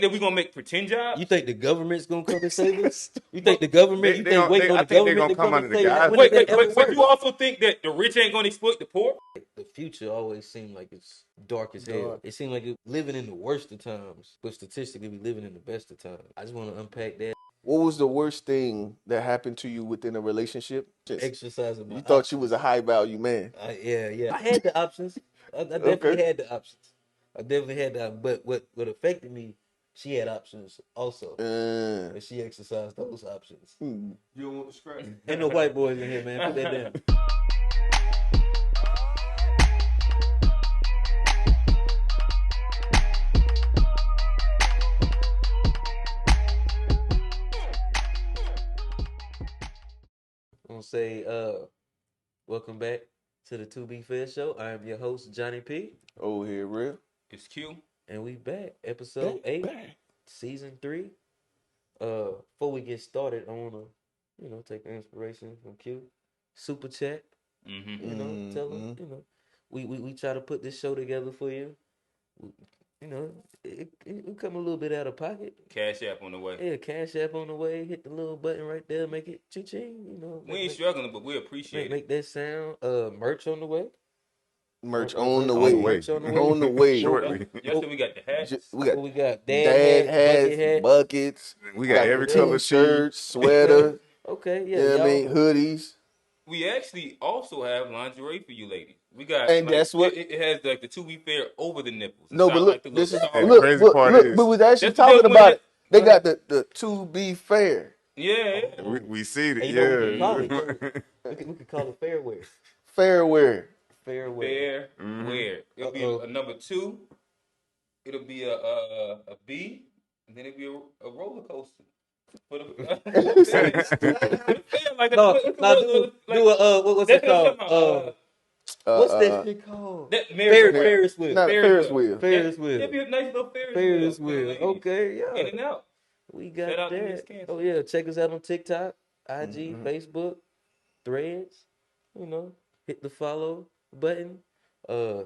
that we gonna make pretend jobs? You think the government's gonna come and save us? You think the government? You think waiting on I the think they're government gonna to come come and under the save us? guise. When did Wait, that wait, ever but you work? also think that the rich ain't gonna exploit the poor? The future always seemed like it's dark as hell. Dark. It seemed like it living in the worst of times, but statistically we living in the best of times. I just want to unpack that. What was the worst thing that happened to you within a relationship? Just Exercising my you thought you was options. a high value man. Yeah. I had the options. I definitely Okay. had the options. I definitely had that. But what affected me, she had options also, Uh, and she exercised those options. hmm. You don't want the scratch? Ain't no white boys in here, man. Put that down. I'm gonna say, welcome back to the To Be Fair Show. I am your host, Johnny P. Oh, here, real. It's Q. And we back. Episode 8, Bang. season 3. Before we get started, I wanna, take inspiration from Q. Super chat. Mm-hmm. Tell them, we try to put this show together for you. We- You know, it come a little bit out of pocket. Cash app on the way. Yeah, Cash App on the way. Hit the little button right there. Make it ching. We ain't struggling, but we make, appreciate it. make that sound. Merch on the way. Merch On on the On the way. way. Merch on the way. On the way. Shortly. Yesterday we got the hats. We got What we got? Dad dad hat, bucket hats, hat. buckets. We got every Yeah. color tee. T-shirts, sweater. Okay, yeah, Yeah, y'all. I mean hoodies. We actually also have lingerie for you ladies. We got, And that's what. it has like the To Be Fair over the nipples. It's No, but not look, like the little this is star. And the crazy part look. is- But we was actually That's what talking they about went it. They got the to be fair. Yeah. We see it. Hey, you know what we could call Yeah. it? We could call it fair wear. Fair wear. Fair wear. Fair wear. It'll be a number 2. It'll be a B, and then it'll be a roller coaster. For the like No, what was it called? What's that shit called? That Ferris wheel. Not Ferris wheel. Ferris wheel. It'd be a nice little Ferris Ferris wheel. wheel. Okay, In yeah. and out. We got Shout out to that. Miss Cancer. Oh yeah, check us out on TikTok, IG, Facebook, Threads. Hit the follow button,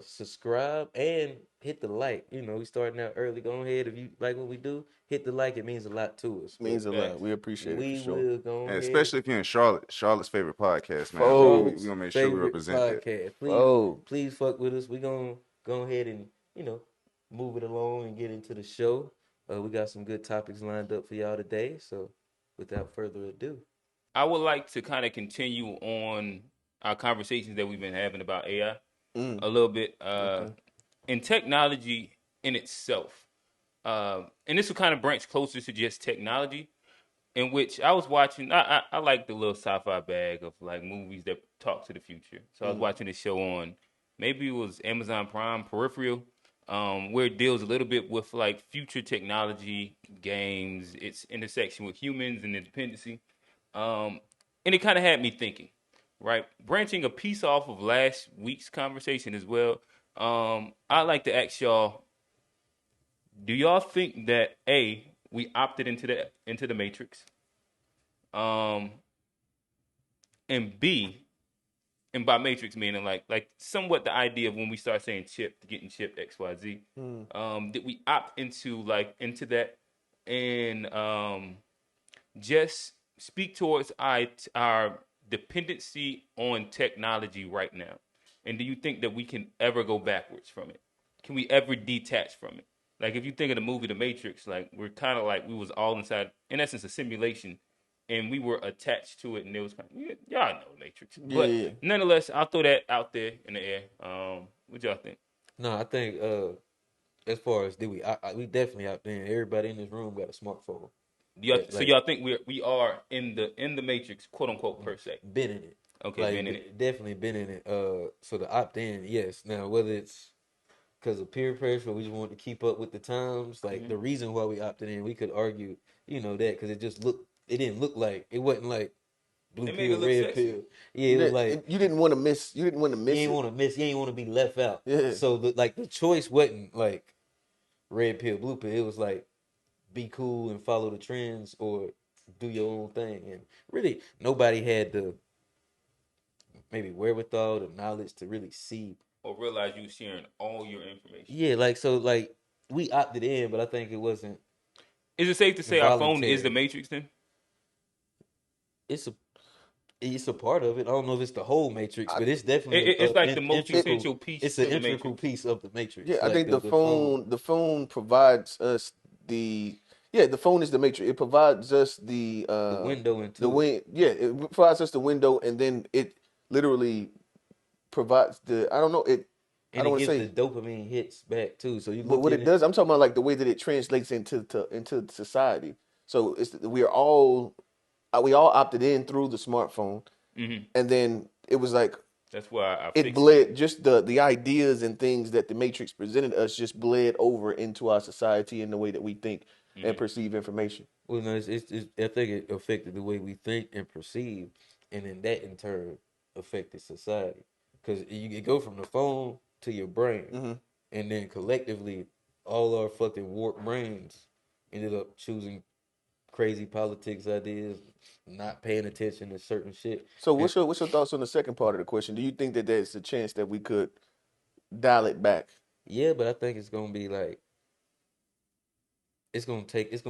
subscribe, and hit the like. We starting out early. Go ahead if you like what we do. Hit the like. It means a lot to us. Means a lot. We appreciate it We for sure. will go And ahead. especially if you're in Charlotte, Charlotte's favorite podcast, man. Oh. We gonna make sure we Favorite represent that. podcast. Oh. Please fuck with us. We gonna go ahead and move it along and get into the show. We got some good topics lined up for y'all today. So, without further ado, I would like to kind of continue on our conversations that we've been having about AI a little bit. In technology in itself, and this will kind of branch closer to just technology, in which I was watching. I like the little sci-fi bag of like movies that talk to the future. So I was watching this show on, maybe it was Amazon Prime, Peripheral, where it deals a little bit with like future technology, games, its intersection with humans and dependency. And it kind of had me thinking, right? Branching a piece off of last week's conversation as well. I'd like to ask y'all, do y'all think that we opted into the matrix? And B, and by matrix meaning like somewhat the idea of when we start saying chipped, getting chipped XYZ. Did we opt into that and just speak towards our dependency on technology right now? And do you think that we can ever go backwards from it? Can we ever detach from it? Like if you think of the movie The Matrix, like we're kind of like we was all inside, in essence, a simulation, and we were attached to it, and it was kind of, y'all know Matrix. But Yeah. nonetheless, I'll throw that out there in the air. What y'all think? no, I think as far as did we definitely out there. Everybody in this room got a smartphone. So y'all think we are in the Matrix, quote unquote, per se? Been in it. Okay, been in it. Definitely been in it. So the opt in, yes. Now whether it's because of peer pressure, we just want to keep up with the times. Like the reason why we opted in, we could argue, that because it didn't look like it wasn't like blue It made pill, it look red sexy. pill. Yeah, it was like You didn't want to miss. You didn't want to miss. you ain't it. want to miss. You ain't want to be left out. Yeah. So the choice wasn't like red pill, blue pill. It was like be cool and follow the trends or do your own thing. And really, nobody had the maybe wherewithal, the knowledge to really see. Or realize you sharing all your information. Yeah, like we opted in, but I think it wasn't Is it safe to say our phone is the voluntary. Matrix then? It's a part of it. I don't know if it's the whole Matrix, but it's definitely It's like the an most integral. essential piece It's an to the integral Matrix. piece of the Matrix. Yeah, I Like think the phone, the phone provides us the phone is the matrix. It provides us the window the into it, win yeah, it provides us the window, and then it literally provides I don't know, I and don't it want to gives the say, dopamine hits back too. So you but look what in it it. does, I'm talking about like the way that it translates into society. So we all opted in through the smartphone, Hmm. and then it was like That's why I it fixate on bled, it. just the ideas and things that the Matrix presented us just bled over into our society and the way that we think and Hmm. perceive information. Well, no, I think it affected the way we think and perceive, and then that in turn affected society. Because you go from the phone to your brain, Hmm. and then collectively, all our fucking warped brains ended up choosing crazy politics ideas, not paying attention to certain shit. So And what's your thoughts on the second part of the question? Do you think that there's a chance that we could dial it back? yeah, but I think it's gonna be like it's gonna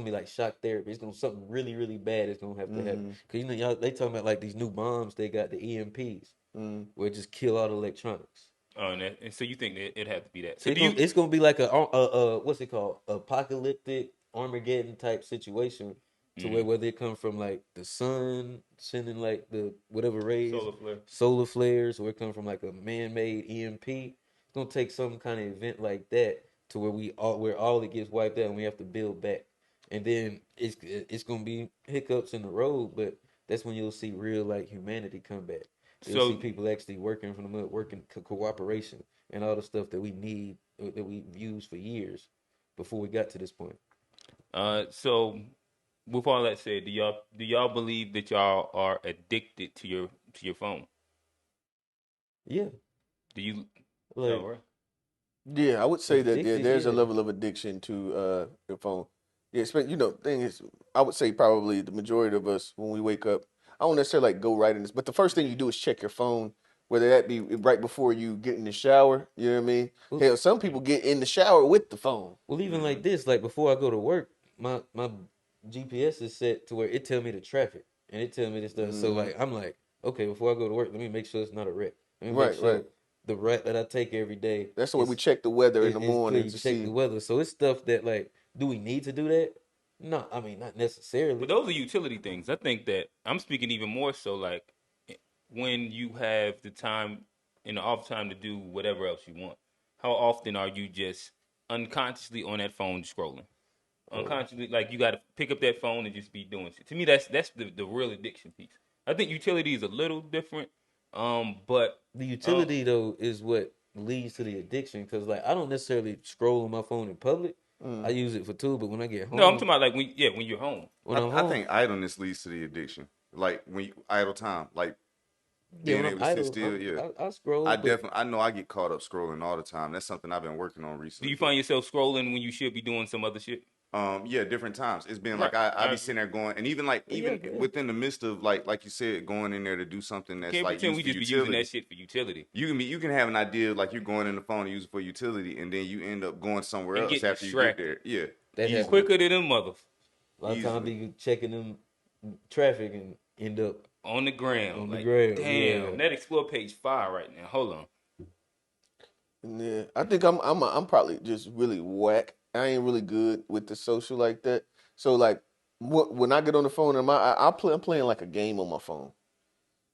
be like shock therapy. It's gonna something really really bad is gonna have to happen. Mm, Cause y'all they talking about like these new bombs they got, the EMPs, mm. where it just kill all the electronics. Oh, and so you think that it had to be that? So It do gonna you? it's gonna be like a what's it called, apocalyptic Armageddon type situation, to where Hmm. whether it come from like the sun sending like the whatever rays, Solar flare. solar flares, or it come from like a man made EMP. It's gonna take some kind of event like that to where where all it gets wiped out and we have to build back, and then it's gonna be hiccups in the road, but that's when you'll see real like humanity come back. You'll see So people actually working from the mud, working cooperation and all the stuff that we need, that we've used for years before we got to this point. so with all that said, do y'all believe that y'all are addicted to your phone? Yeah, Do you? Oh, like right. Yeah, I would say that addicted. there's a Yeah, level of addiction to your phone. Yeah, thing is, I would say probably the majority of us when we wake up, I don't necessarily like go right in this, but the first thing you do is check your phone, whether that be right before you get in the shower. You know what I mean? well, Hell, some people get in the shower with the phone. even Hmm. like this, like before I go to work, my GPS is set to where it tell me the traffic and it tell me this stuff. So Hmm. like I'm like, okay, before I go to work, let me make sure it's not a wreck. Let me make Right, right. sure the route that I take every day That's the way we check the weather in the is clear. morning You to check the see. weather, so it's stuff that like, do we need to do that? No, I mean not But necessarily. those are utility things. I think that I'm speaking even more so like when you have the time and the off time to do whatever else you want. How often are you just unconsciously on that phone scrolling? Oh, Unconsciously, like you got to pick up that phone and just be doing shit. To me, that's the real addiction piece. I think utility is a little different, but the um, utility though is what leads to the addiction, because like I don't necessarily scroll on my phone in public. I Mm. use it for two, but when I get no, I'm home, talking about like when you're home. when I'm I home, think idleness leads to the addiction. Like when you idle time, like yeah, being when I'm able to sit idle, still. Yeah, I scroll, but I know I get caught up scrolling all the time. That's something I've been working on Do recently. you But find yourself scrolling when you should be doing some other shit? yeah, different times. It's been Right, like I I be agree. sitting there going, and even like yeah, even yeah. within the midst of like you said, going in there to do something You that's can't like pretend used we for just be using that utility. shit for utility You can have an idea like you're going in the phone to use it for utility, and then you end up going somewhere and else get after you get distracted there. Yeah, That easily, happens quicker than them mothers a lot of times. easily. Be checking them traffic and end up on the ground. on the Like, ground. Yeah, damn, that explore page 5 right now. Hold on. Yeah, I think I'm probably just really whack. I ain't really good with the social like that. So like when I get on the phone, I'm playing like a game on my phone.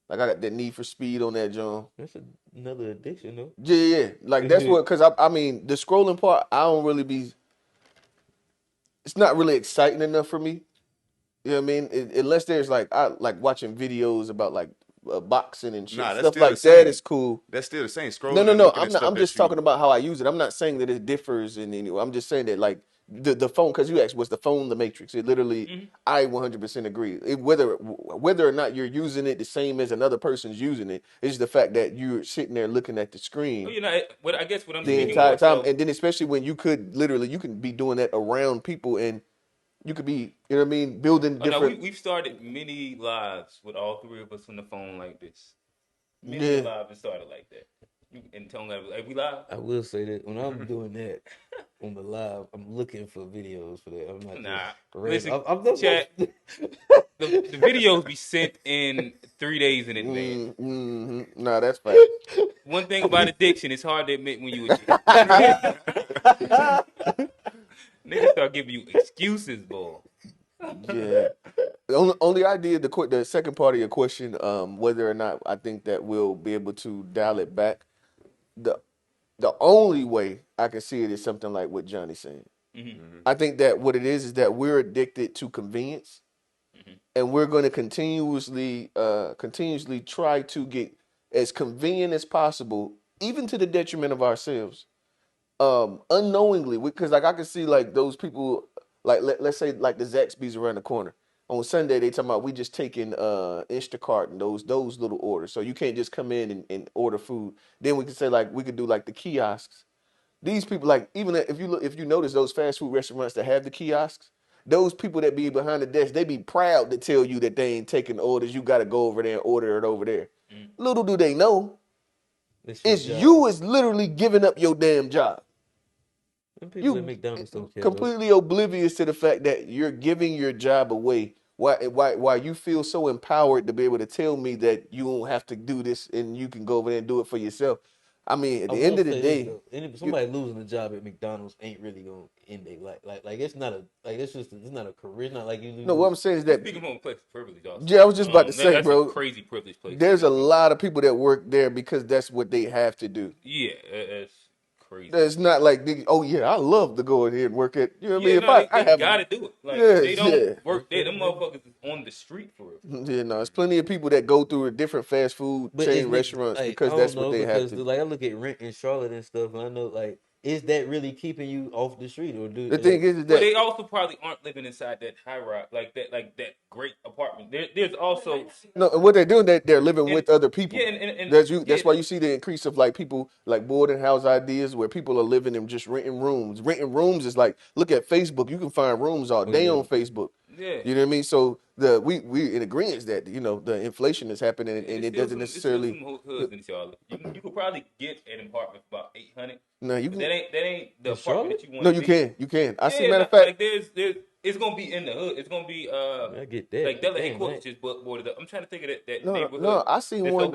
Like I got that Need for Speed on that John. that's another addiction though. Yeah, yeah, yeah. Like that's what, cause I mean the scrolling part I don't really be. It's not really exciting enough for me. You know what I mean? Unless there's like I like watching videos about like boxing and shit Nah, that's stuff still the like that same. is cool. That's still the same. No, Scrolling no, and no. looking I'm at not. stuff I'm just that you. talking about how I use it. I'm not saying that it differs in any way. I'm just saying that like the phone, because you asked, was the phone the matrix? It literally, Hmm. I 100% agree. Whether or not you're using it the same as another person's using it, it's the fact that you're sitting there looking at the Oh, screen what I guess what I'm the speaking Yeah, entire more time, so. and then especially when you can be doing that around people, and you could be, you know what I mean, building Oh no, different. we've started many lives with all three of us on the phone like this. Many a Yeah. live has started like that. And tell them like we live. I will say that when I'm doing that on the live, I'm looking for videos for that. I'm not Nah, just listen, I'm chat. The videos be sent in 3 days in advance. Nah, that's fact. One thing about addiction, it's hard to admit when you addicted. Niggas start giving you excuses, boy. Yeah. The only idea, the second part of your question, whether or not I think that we'll be able to dial it back. The the only way I can see it is something like what Johnny's saying. I think that what it is that we're addicted to convenience, and we're going to continuously try to get as convenient as possible, even to the detriment of ourselves. Unknowingly, because like I can see like those people, like let's say like the Zaxby's around the corner. On Sunday they talking about we just taking Instacart and those little orders. So you can't just come in and order food. Then we can say like we could do like the kiosks. These people, like, even if you notice those fast food restaurants that have the kiosks, those people that be behind the desk, they be proud to tell you that they ain't taking orders. You got to go over there and order it over there. Little do they know, it's you is literally giving up your damn job. And people at McDonald's don't care. Completely oblivious to the fact that you're giving your job away. Why you feel so empowered to be able to tell me that you won't have to do this and you can go over there and do it for yourself. I mean, at the end of the day, somebody losing a job at McDonald's ain't really gonna end their life. Like it's not a it's not a career. It's not like you lose. No, what I'm saying is that Speaking of place of privilege, also. Yeah, I was just about to say, that's bro. a crazy privilege place. There's a lot of people that work there because that's what they have to do. Yeah, it's crazy. It's not like, oh yeah, I love to go in here and work at. You know what I mean? No, they gotta do it. Like they don't work there. Them motherfuckers is on the street for it. Yeah, no, there's plenty of people that go through different fast food chain restaurants because that's what they have to. Like I look at rent in Charlotte and stuff, and I know like, is that really keeping you off the street, or the thing is that they also probably aren't living inside that high rise, like that great apartment. There's also what they're doing, that they're living with other people. Yeah, and that's why you see the increase of like people like boarding house ideas where people are living in just renting rooms. Renting rooms is like, look at Facebook. You can find rooms all day on Facebook. Yeah, you know what I mean. So we in agreement that the inflation is happening and it doesn't necessarily. Some hoods in Charlotte. You could probably get an apartment for about $800. No, you can. That ain't the apartment that you want. No, you can. You can. I see. Matter of fact, fact, there's it's gonna be in the hood. It's gonna be I get that. Like Della ain't quote just boarded up. I'm trying to think of that neighborhood. No, I seen one.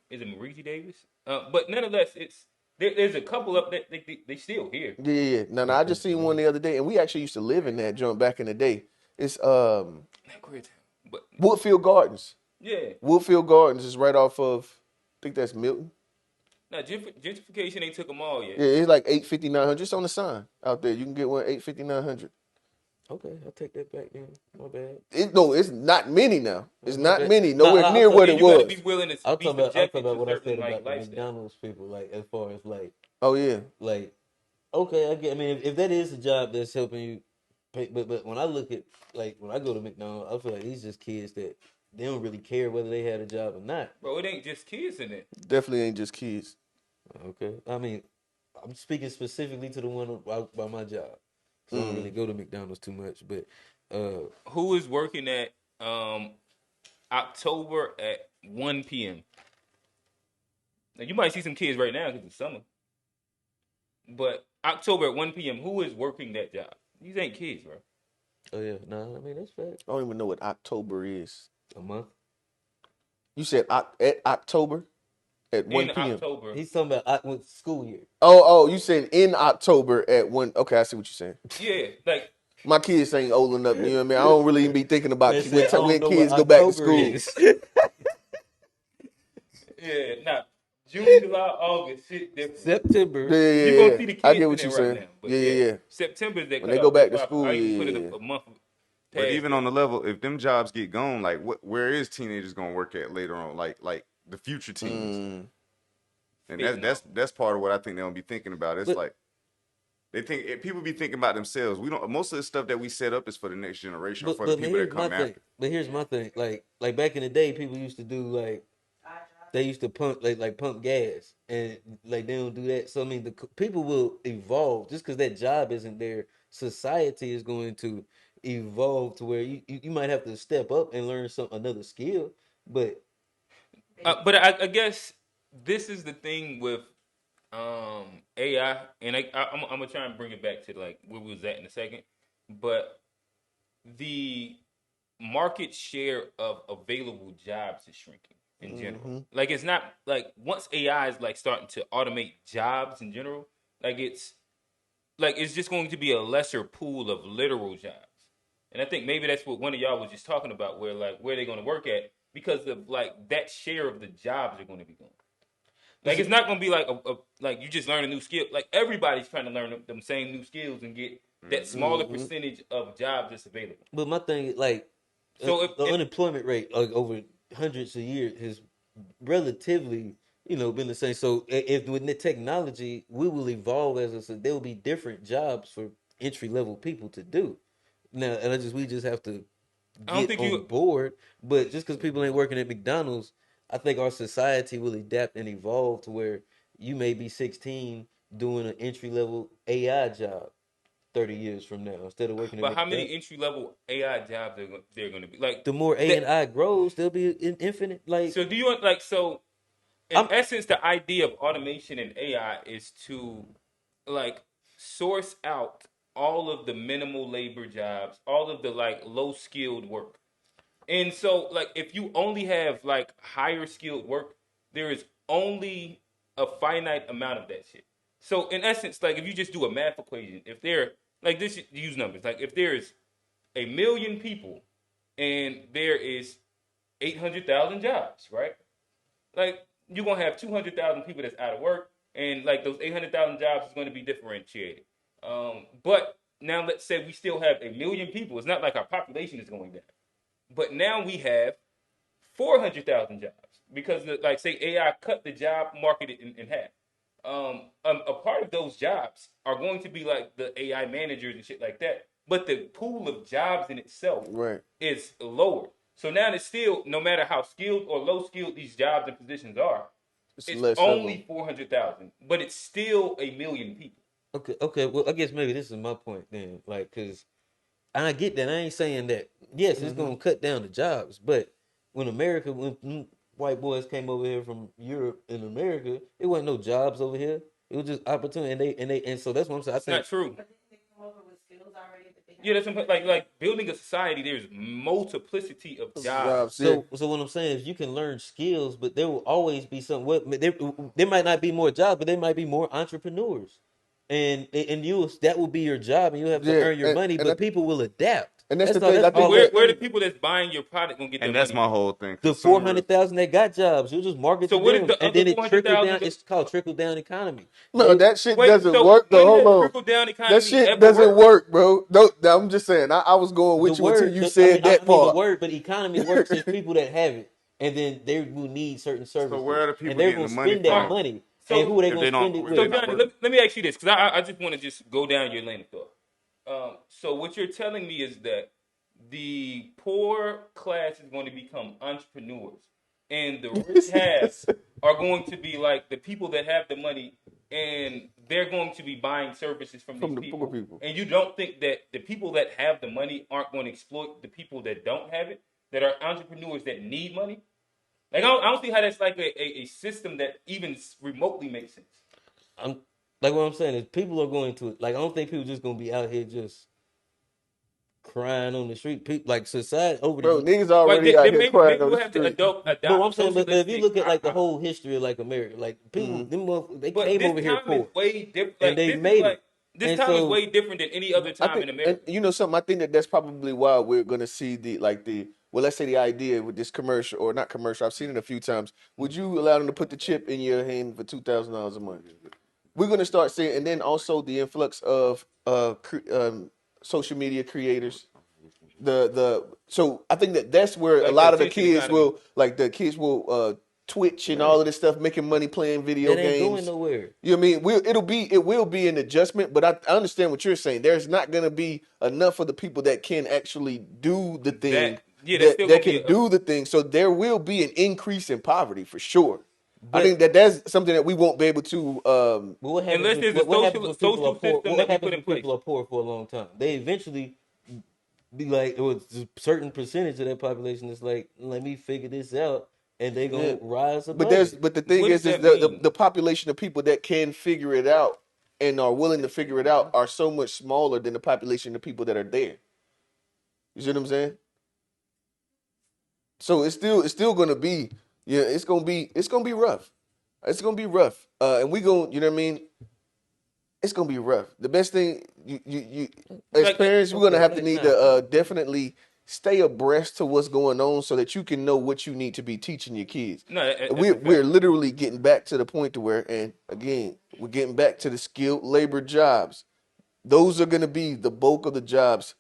Is it Marisi Davis? But nonetheless, there's a couple up that they still here. Yeah. No, I just seen one the other day, and we actually used to live in that joint back in the day. It's Woodfield Gardens. Yeah. Woodfield Gardens is right off of, I think that's Milton. Now gentrification ain't took them all yet. Yeah, it's like 85900. It's on the sign out there. You can get one 85900. Okay, I'll take that back then. My bad. It's not many now. It's not many. Nowhere near what it was. Be willing to I'll talk about what I said about the McDonald's people, like as far as like. Oh yeah. Like, okay, I get. I mean, if that is a job that's helping you, but when I look at like when I go to McDonald's, I feel like these just kids that they don't really care whether they had a job or not. Bro, it ain't just kids in it. Definitely ain't just kids. Okay, I mean, I'm speaking specifically to the one by my job. So I don't really go to McDonald's too much, but who is working at October at 1 p.m.? Now you might see some kids right now because it's summer, but October at 1 p.m. Who is working that job? These ain't kids, bro. Oh yeah, no, I mean that's fact. I don't even know what October is. A month? You said at October? At 1 p.m. October. He's talking about school year. Oh, you said in October at 1. Okay, I see what you're saying. Yeah, like my kids ain't old enough. You know what I mean? I don't really even be thinking about when kids go back to school. Yeah, nah. June, July, August, shit different. September. Yeah. You gonna see the kids I get what you're saying. Right now, Yeah. September is that when they go back to school. You put it a month. But even on the level, if them jobs get gone, like where is teenagers gonna work at later on? Like the future teens. And that's part of what I think they'll be thinking about. It's like they think people be thinking about themselves. We don't. Most of the stuff that we set up is for the next generation or for the people that come after. But here's my thing. Like back in the day, people used to do like they used to pump pump gas, and like they don't do that. So I mean, the people will evolve just because that job isn't there. Society is going to evolve to where you might have to step up and learn another skill, but I guess this is the thing with AI, and I'm gonna try and bring it back to like where we was at in a second, but the market share of available jobs is shrinking in general. Like it's not like once AI is like starting to automate jobs in general, like it's just going to be a lesser pool of literal jobs. And I think maybe that's what one of y'all was just talking about, where like where they're going to work at because of like that share of the jobs are going to be going. Like it's not going to be like a like you just learn a new skill. Like everybody's trying to learn them same new skills and get that smaller percentage of jobs that's available. But my thing is like, so the unemployment rate like over hundreds of years has relatively, been the same. So if with the technology, we will evolve as I said, there will be different jobs for entry level people to do. Now, and we just have to get on board. But just because people ain't working at McDonald's, I think our society will adapt and evolve to where you may be 16 doing an entry level AI job 30 years from now instead of working at McDonald's. But how many entry level AI jobs they're going to be? Like the more AI grows, there'll be an infinite. Like so, do you like so? In essence, the idea of automation and AI is to like source out all of the minimal labor jobs, all of the like low skilled work. And so like if you only have like higher skilled work, there is only a finite amount of that shit. So in essence, like if you just do a math equation, if there like this use numbers, like if there's 1,000,000 people and there is 800,000 jobs, right? Like you're gonna have 200,000 people that's out of work, and like those 800,000 jobs is going to be differentiated. But now let's say we still have 1,000,000 people. It's not like our population is going down, but now we have 400,000 jobs because, like, say AI cut the job market in half. A part of those jobs are going to be like the AI managers and shit like that, but the pool of jobs in itself is lower. So now it's still, no matter how skilled or low skilled these jobs and positions are, it's only 400,000, but it's still 1,000,000 people. Okay. Well, I guess maybe this is my point then. Like, because I get that. I ain't saying that. Yes, it's gonna cut down the jobs, but when white boys came over here from Europe and America, it wasn't no jobs over here. It was just opportunity, and so that's what I'm saying. It's not true. Yeah, that's like building a society. There's multiplicity of jobs. So what I'm saying is you can learn skills, but there will always be some. There might not be more jobs, but there might be more entrepreneurs, and that will be your job, and you have to earn your money. But people will adapt. And that's the thing. Where the people that's buying your product gonna get their money? And that's my whole thing. The 400,000 that got jobs, you just market to them, and then it trickle down. It's called trickle down economy. No, that shit doesn't work. Hold on, that shit doesn't work, bro. No, I'm just saying. I was going with you until you said that part. The word, but economy works is people that have it, and then they will need certain services. So where are the people and they're going to spend that money? So and who are they going to spend it with? So Johnny, let me ask you this, because I just want to just go down your lane of thought. So what you're telling me is that the poor class is going to become entrepreneurs, and the rich half are going to be like the people that have the money, and they're going to be buying services from these people. Poor people. And you don't think that the people that have the money aren't going to exploit the people that don't have it, that are entrepreneurs that need money? Like I don't see how that's like a system that even remotely makes sense. Like what I'm saying is people are going to I don't think people just going to be out here just crying on the street. People like society over there. Bro, niggas already out here crying on the street. But I'm saying, but if you look at like the whole history of like America, like people, they came over here poor, and they made it. This time is way different than any other time in America. And you know something? I think that's probably why we're gonna see let's say the idea with this commercial or not commercial. I've seen it a few times. Would you allow them to put the chip in your hand for $2,000 a month? We're gonna start seeing, and then also the influx of social media creators. So I think that's where a lot of the kids will Twitch and all of this stuff, making money playing video games. It ain't going nowhere. You know what I mean? It will be an adjustment, but I understand what you're saying. There's not going to be enough of the people that can actually do the thing. That can do the thing. So there will be an increase in poverty for sure. But I think that's something that we won't be able to. What happens when people are poor for a long time? They eventually be like, it was a certain percentage of that population that's like, let me figure this out. and they gonna rise above But the thing What is does that mean? the population of people that can figure it out and are willing to figure it out are so much smaller than the population of people that are there. You see what I'm saying? So it's still gonna be it's gonna be rough. It's gonna be rough. And we gonna you know what I mean. It's gonna be rough. The best thing you as parents, we're gonna have to need to definitely stay abreast to what's going on so that you can know what you need to be teaching your kids. No, We're literally getting back to the point to where, and again, we're getting back to the skilled labor jobs. Those are gonna be the bulk of the jobs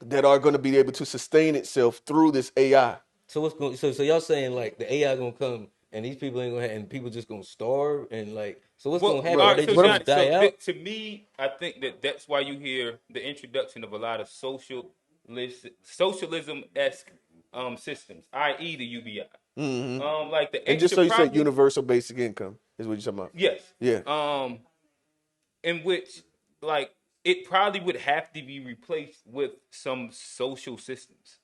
that are gonna be able to sustain itself through this AI. So what's going? So y'all saying like the AI gonna come and these people ain't gonna have, and people just gonna starve and like so what's gonna happen? Are they just gonna die out? To me, I think that's why you hear the introduction of a lot of socialism-esque systems, i.e. the UBI. Like the and just so you said, universal basic income is what you're talking about. Yes. Yeah. In which like it probably would have to be replaced with some social systems.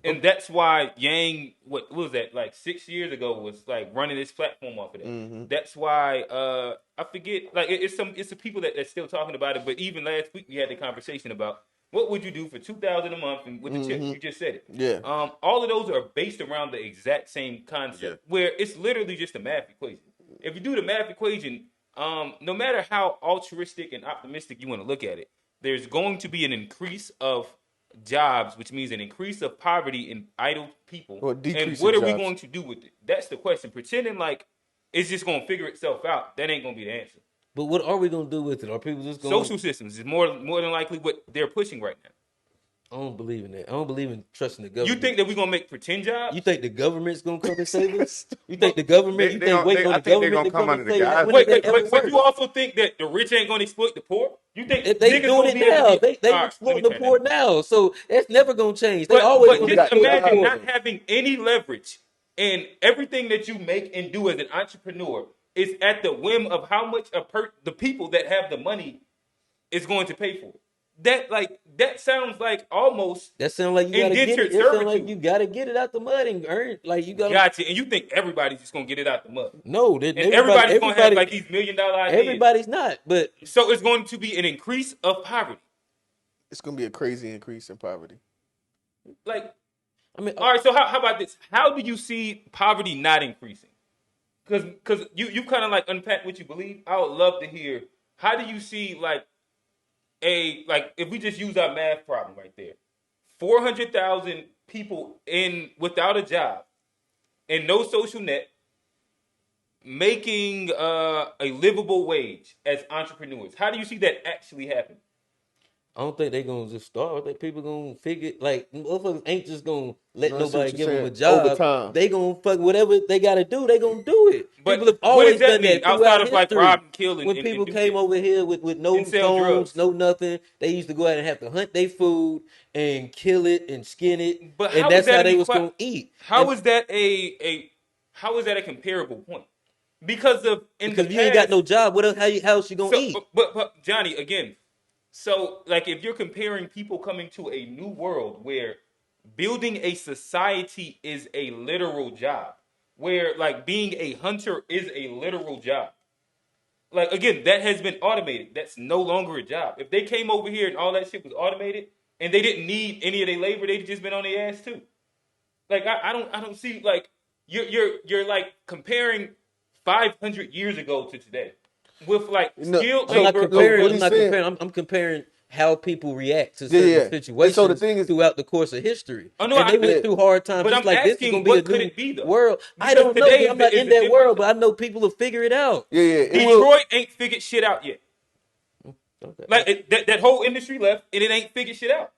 And that's why Yang, what was that, like 6 years ago, was like running this platform off of that. Mm-hmm. That's why I forget, like it's some people that's still talking about it. But even last week we had the conversation about what would you do for $2,000 a month and with the chip. You just said it. Yeah. All of those are based around the exact same concept, where it's literally just a math equation. If you do the math equation, no matter how altruistic and optimistic you want to look at it, there's going to be an increase of jobs, which means an increase of poverty in idle people. And what are we going to do with it? That's the question. Pretending like it's just going to figure itself out, that ain't going to be the answer. But what are we going to do with it? Are people just going social systems is more than likely what they're pushing right now. I don't believe in that. I don't believe in trusting the government. You think that we're going to make pretend jobs? You think the government's going to come and save us? You think the government, you think waiting on the government to come and save us? But you also think that the rich ain't going to exploit the poor? You think they doing it now? They exploiting the poor now. So that's never going to change. They always going to just imagine not having any leverage and everything that you make and do as an entrepreneur is at the whim of how much the people that have the money is going to pay for it. That sounds like almost that sounds like you gotta get it. It sounds like you gotta get it out the mud and earn. Like you gotta. Gotcha. And you think everybody's just gonna get it out the mud? No, everybody's gonna have like these $1 million ideas. Everybody's not, but so it's going to be an increase of poverty. It's gonna be a crazy increase in poverty. Like, I mean, all right. So how about this? How do you see poverty not increasing? Because you kind of like unpack what you believe. I would love to hear. How do you see like if we just use our math problem right there, 400,000 people without a job and no social net, making a livable wage as entrepreneurs. How do you see that actually happen? I don't think they're gonna just start. I think people gonna figure like motherfuckers ain't just gonna let nobody give them a job. Over time. They gonna fuck whatever they gotta do. They gonna do it. But people have always done that outside of like rob and kill. When people came over here with no phones, no nothing, they used to go out and have to hunt their food and kill it and skin it. But and that's how they was gonna eat. How is that a comparable point? Because if you ain't got no job, what else? How else you gonna eat? But Johnny, again. So, like, if you're comparing people coming to a new world where building a society is a literal job, where, like, being a hunter is a literal job. Like, again, that has been automated. That's no longer a job. If they came over here and all that shit was automated and they didn't need any of their labor, they'd just been on their ass, too. Like, I don't see, like, you're like, comparing 500 years ago to today. With like skilled labor, I'm comparing how people react to certain situations so the thing is, throughout the course of history. Oh, no, and they went through hard times. But just I'm like asking, this is gonna what be could it be though? World. I don't know. I'm not in that world, but I know people will figure it out. Yeah. Detroit ain't figured shit out yet. Okay. Like that whole industry left, and it ain't figured shit out.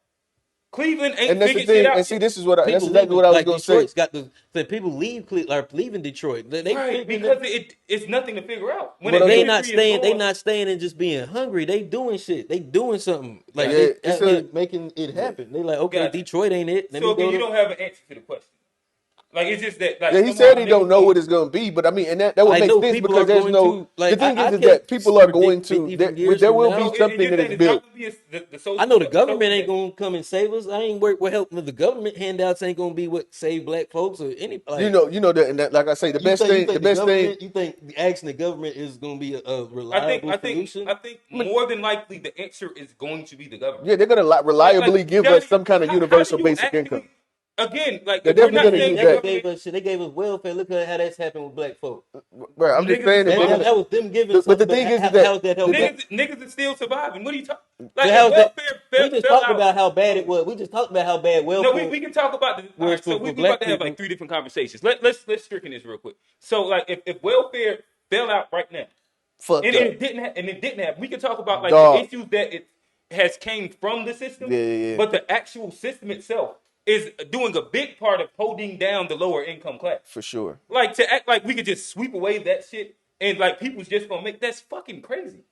Cleveland ain't figured shit out. And see, this is what that's exactly what I was going to say. Detroit's got the people leaving Detroit. They because it's nothing to figure out. When they not staying and just being hungry. They doing shit. They doing something like making it happen. They like, okay, Detroit ain't it. So again, you don't have an answer to the question. Like it's just that. Like Yeah, he said he don't know what it's going to be, but I mean, and that would make sense because there's no. The thing is that people are going to. There will be something that is built. I know the government ain't gonna come and save us. I ain't work with helping the government handouts ain't gonna be what save black folks or any. Like, you know that, and that, like I say, the best thing. You think asking the government is gonna be a reliable solution? I think more than likely the answer is going to be the government. Yeah, they're gonna reliably give us some kind of universal basic income. Again, like they're definitely going to use that. They gave us welfare. Look at how that's happened with black folk. Bro, I'm just saying that was them giving. But the thing is that niggas are still surviving. What are you talking? Like we just talked about how bad it was. We just talked about how bad welfare. No, we can talk about the. Right, so we about to have like 3 different conversations. Let's stricken this real quick. So like if welfare fell out right now, and it didn't happen, we can talk about like the issues that it has came from the system. Yeah. But the actual system itself is doing a big part of holding down the lower income class. For sure. Like to act like we could just sweep away that shit and like people's just gonna make that's fucking crazy.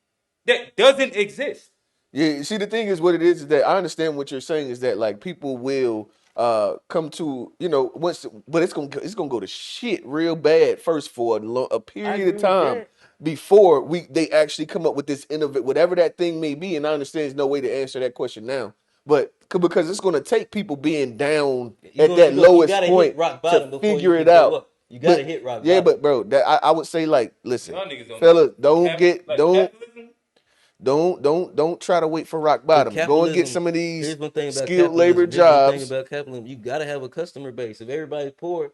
That doesn't exist. Yeah, see the thing is what it is that I understand what you're saying is that like people will come to, you know, but it's gonna go to shit real bad first for a period of time before they actually come up with this whatever that thing may be. And I understand there's no way to answer that question now. But because it's going to take people being down at that lowest point to figure it out. You got to hit rock bottom. Yeah, but bro, I would say like, listen, fellas, don't try to wait for rock bottom. Go and get some of these skilled labor jobs. Here's one thing about capitalism: you got to have a customer base. If everybody's poor,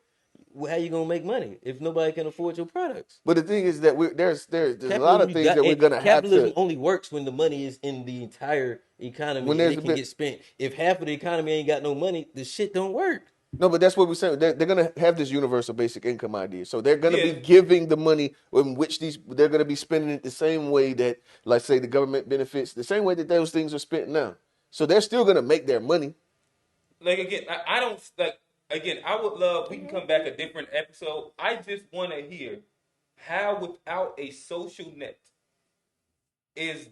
how you gonna make money if nobody can afford your products? But the thing is that there's a lot of things that we're gonna have to. Capitalism only works when the money is in the entire economy and it can get spent. If half of the economy ain't got no money, the shit don't work. No, but that's what we're saying. They're gonna have this universal basic income idea, so they're gonna be giving the money in which they're gonna be spending it the same way that, like, say, the government benefits, the same way that those things are spent now. So they're still gonna make their money. Like again, I don't like. Again, I would love, we can come back a different episode. I just want to hear how without a social net is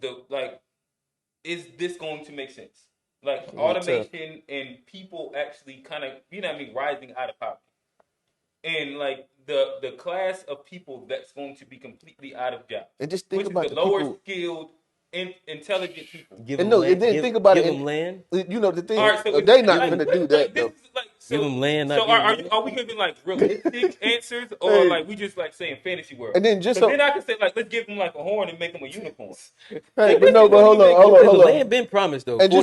this going to make sense? Like automation and people actually kind of, you know what I mean, rising out of poverty. And like the class of people that's going to be completely out of jobs. And just think about the lower skilled, intelligent people. Give them land. You know the thing. Right, so they're not going to do that though. Give them land. So are we giving like realistic answers, or like we just like saying fantasy world? And then then I can say like let's give them like a horn and make them a unicorn. Hey, but hold on. The land been promised though. And are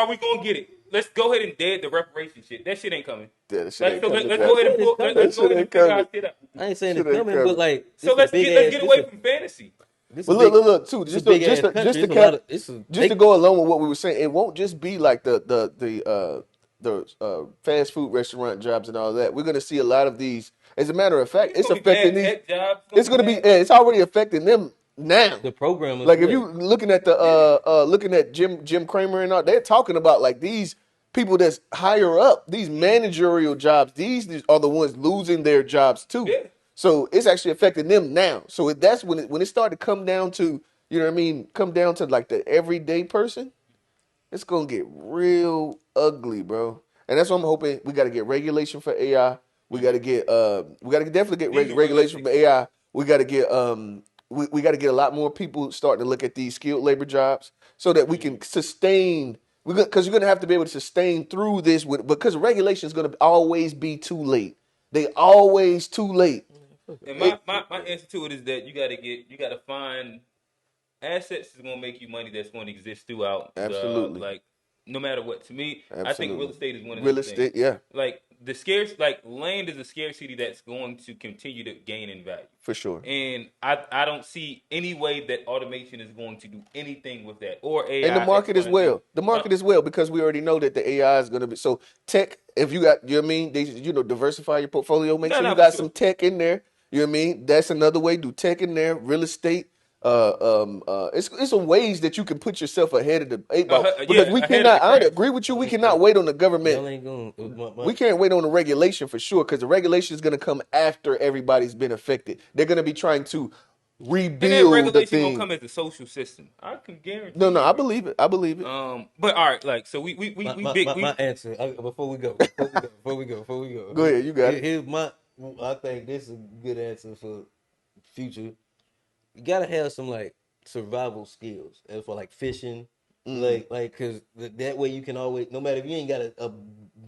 we gonna get it? Let's go ahead and dead the reparation shit. That shit ain't coming. Let's go ahead and figure our shit out. I ain't saying it's coming, but like so let's get away from fantasy. But look too. Just to go along with what we were saying, it won't just be like the fast food restaurant jobs and all that. We're going to see a lot of these. As a matter of fact, it's affecting these. It's going to be. It's already affecting them now. The program is like if you looking at Jim Cramer and all, they're talking about like these people that's higher up, these managerial jobs. These are the ones losing their jobs too. Yeah. So it's actually affecting them now. So that's when it started to come down to, you know what I mean, come down to like the everyday person. It's gonna get real ugly, bro. And that's what I'm hoping. We got to get regulation for AI. We got to definitely get regulation for AI. We got to get we got to get a lot more people starting to look at these skilled labor jobs so that we can sustain. Because you're gonna have to be able to sustain through this because regulation is gonna always be too late. They always too late. And my answer to it is that you got to find assets that's going to make you money that's going to exist throughout. Absolutely. Like no matter what. To me, absolutely. I think real estate is one of those things. Real estate, yeah. Like land is a scarcity that's going to continue to gain in value. For sure. And I don't see any way that automation is going to do anything with that or AI. And the market as well. The market as well, because we already know that the AI is going to be so tech. If you got, you know what I mean, diversify your portfolio. Make sure you got some tech in there. You know what I mean? That's another way. Do tech in there, real estate. It's some ways that you can put yourself ahead of the 8 ball. Because we cannot. I agree with you. We cannot wait on the government. We can't wait on the regulation for sure. Because the regulation is going to come after everybody's been affected. They're going to be trying to rebuild and that the regulation gonna thing. come as a social system. I can guarantee. No, that, I bro. believe it. I believe it. But all right, like so we big My answer before we go, before we go. Go ahead, you got it. Here's my. I think this is a good answer for future. You gotta have some like survival skills, and for like fishing, cause that way you can always, no matter if you ain't got a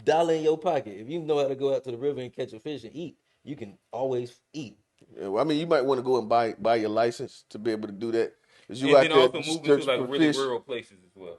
dollar in your pocket, if you know how to go out to the river and catch a fish and eat, you can always eat. Yeah, well, I mean, you might want to go and buy your license to be able to do that. Cause you and out then there also move into searching like for really fish. rural places as well.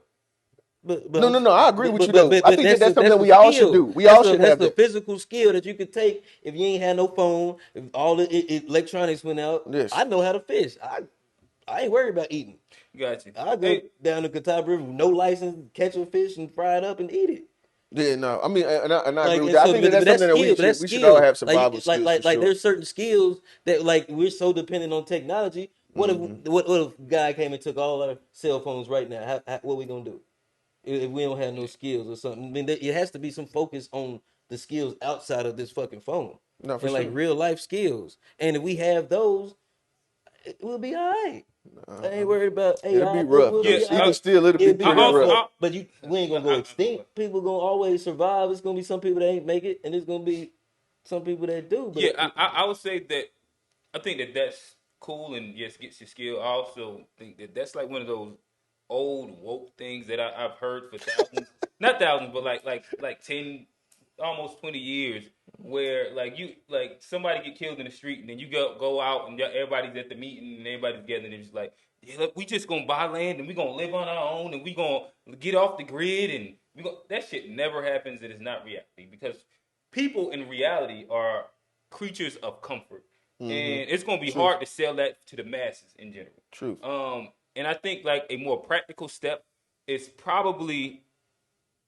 But No. I agree with you though. I think that's something that we the all should skill. do. We all should That's have the that. physical skill that you could take if you ain't had no phone. If all the electronics went out, Yes. I know how to fish. I ain't worried about eating. Gotcha. I go down to Catawba River with no license, catch a fish and fry it up and eat it. Yeah, no. I mean, and I Like, agree with and that. I so, think that's that's something that skill, but that's we should all skill. have survival skills for sure. There's certain skills that like we're so dependent on technology. What if guy came and took all our cell phones right now? What we gonna do if we don't have no skills or something? I mean, it has to be some focus on the skills outside of this fucking phone No, for and like sure. real life skills. And if we have those, we'll be all right. I ain't worried about AI. It'll be rough. We'll Though. be all Even right. still, it'll be It'd be pretty rough, rough. but we ain't gonna go extinct. People gonna always survive. It's gonna be some people that ain't make it, and it's gonna be some people that do. But Yeah, I would say that I think that that's cool and yes, gets your skill. I also think that that's like one of those old woke things that I've heard for thousands, not thousands, but like 10, almost 20 years, where like somebody get killed in the street and then you go out and everybody's at the meeting and everybody's together and it's just like, yeah, look, we just gonna buy land and we gonna live on our own and we gonna get off the grid and that shit never happens. It is not reality because people in reality are creatures of comfort. And it's gonna be hard to sell that to the masses in general. True. And I think like a more practical step is probably,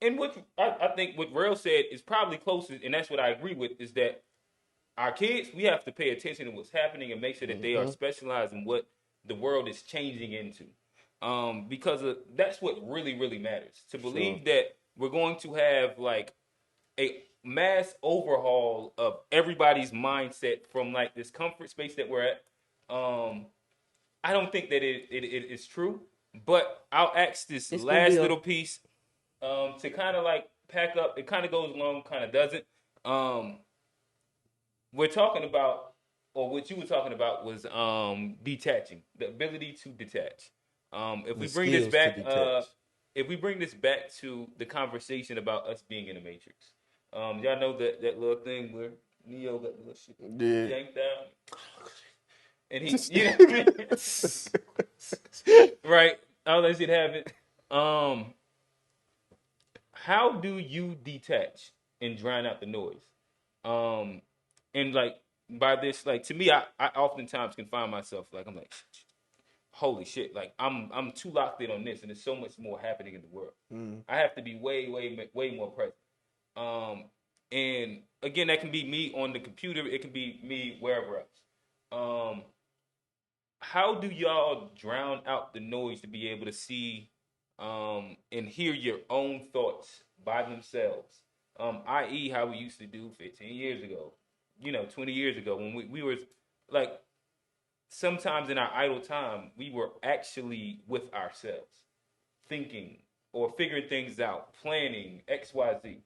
and what I think what Rail said is probably closest, and that's what I agree with, is that our kids, we have to pay attention to what's happening and make sure that they are specialized in what the world is changing into. Because that's what really, really matters. To believe that we're going to have like a mass overhaul of everybody's mindset from like this comfort space that we're at. I don't think that it is true, but I'll ask this last little piece to kind of like pack up. It kind of goes along, kind of doesn't. We're talking about, or what you were talking about was detaching, the ability to detach. If we bring this back, if we bring this back to the conversation about us being in the Matrix, y'all know that little thing where Neo got the little shit yanked down, and he, you know what I mean? Right? I'll let you have it. How do you detach and drown out the noise? And like by this, like to me, I oftentimes can find myself like I'm like, holy shit, like I'm too locked in on this, and there's so much more happening in the world. I have to be way more present. And again, that can be me on the computer. It can be me wherever else. How do y'all drown out the noise to be able to see and hear your own thoughts by themselves? I.e., how we used to do 15 years ago, 20 years ago when we were like, sometimes in our idle time, we were actually with ourselves, thinking or figuring things out, planning X, Y, Z.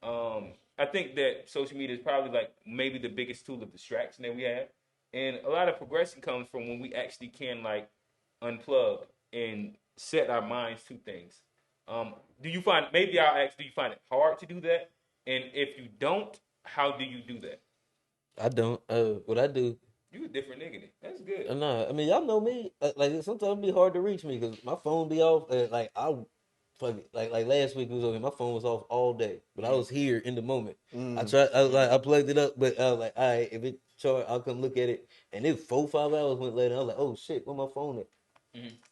I think that social media is probably like maybe the biggest tool of distraction that we have. And a lot of progression comes from when we actually can like unplug and set our minds to things. Do you find, maybe I'll ask, do you find it hard to do that? And if you don't, how do you do that? I don't. What I do. You a different nigga then. That's good. Nah, I mean y'all know me. Like sometimes it be hard to reach me because my phone be off. Like I, fuck it. Like last week it was okay. My phone was off all day, but I was here in the moment. I tried. I was like I plugged it up, but I was like, all right, if it charge, I'll come look at it. And it 4-5 hours went later. I was like, oh shit, where my phone at?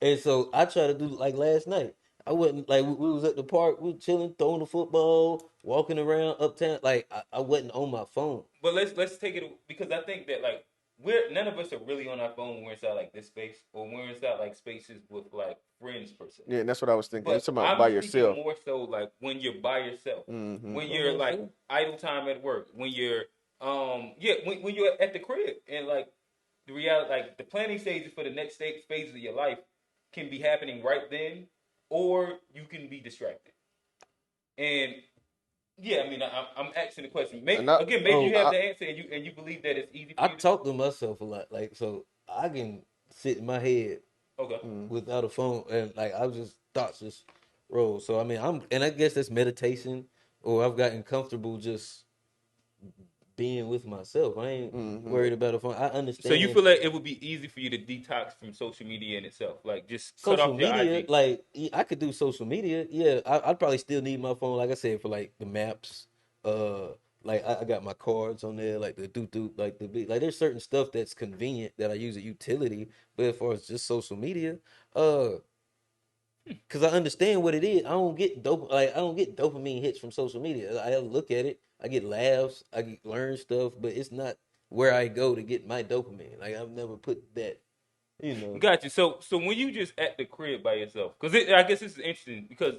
And so I tried to do like last night. I wasn't like we was at the park, we were chilling, throwing the football, walking around uptown. Like I wasn't on my phone. But let's take it because I think that like we're none of us are really on our phone when we're inside like this space or when we're inside like spaces with like friends per se. Yeah, that's what I was thinking. But It's about by yourself. More so like when you're by yourself, when you're like idle time at work, when you're when you're at the crib and like the reality, like the planning stages for the next phases of your life, can be happening right then, or you can be distracted. And yeah, I mean, I'm asking the question. Maybe you have the answer, and you believe that it's easy for I you. talk to myself a lot, like so I can sit in my head Okay. without a phone, and like I just thoughts just roll. So I mean, I guess that's meditation, or I've gotten comfortable just being with myself. I ain't worried about a phone. I So you understand feel like it would be easy for you to detox from social media in itself, like just cut social off your media. IG. Like I could do social media. Yeah, I'd probably still need my phone. Like I said, for like the maps. Uh, like I got my cards on there, like the like like there's certain stuff that's convenient that I use a utility. But as far as just social media, uh, because I understand what it is. I don't get dopamine hits from social media. I look at it, I get laughs, learn stuff, but it's not where I go to get my dopamine. Like I've never put that, you know. Got you. So when you just at the crib by yourself, because I guess this is interesting because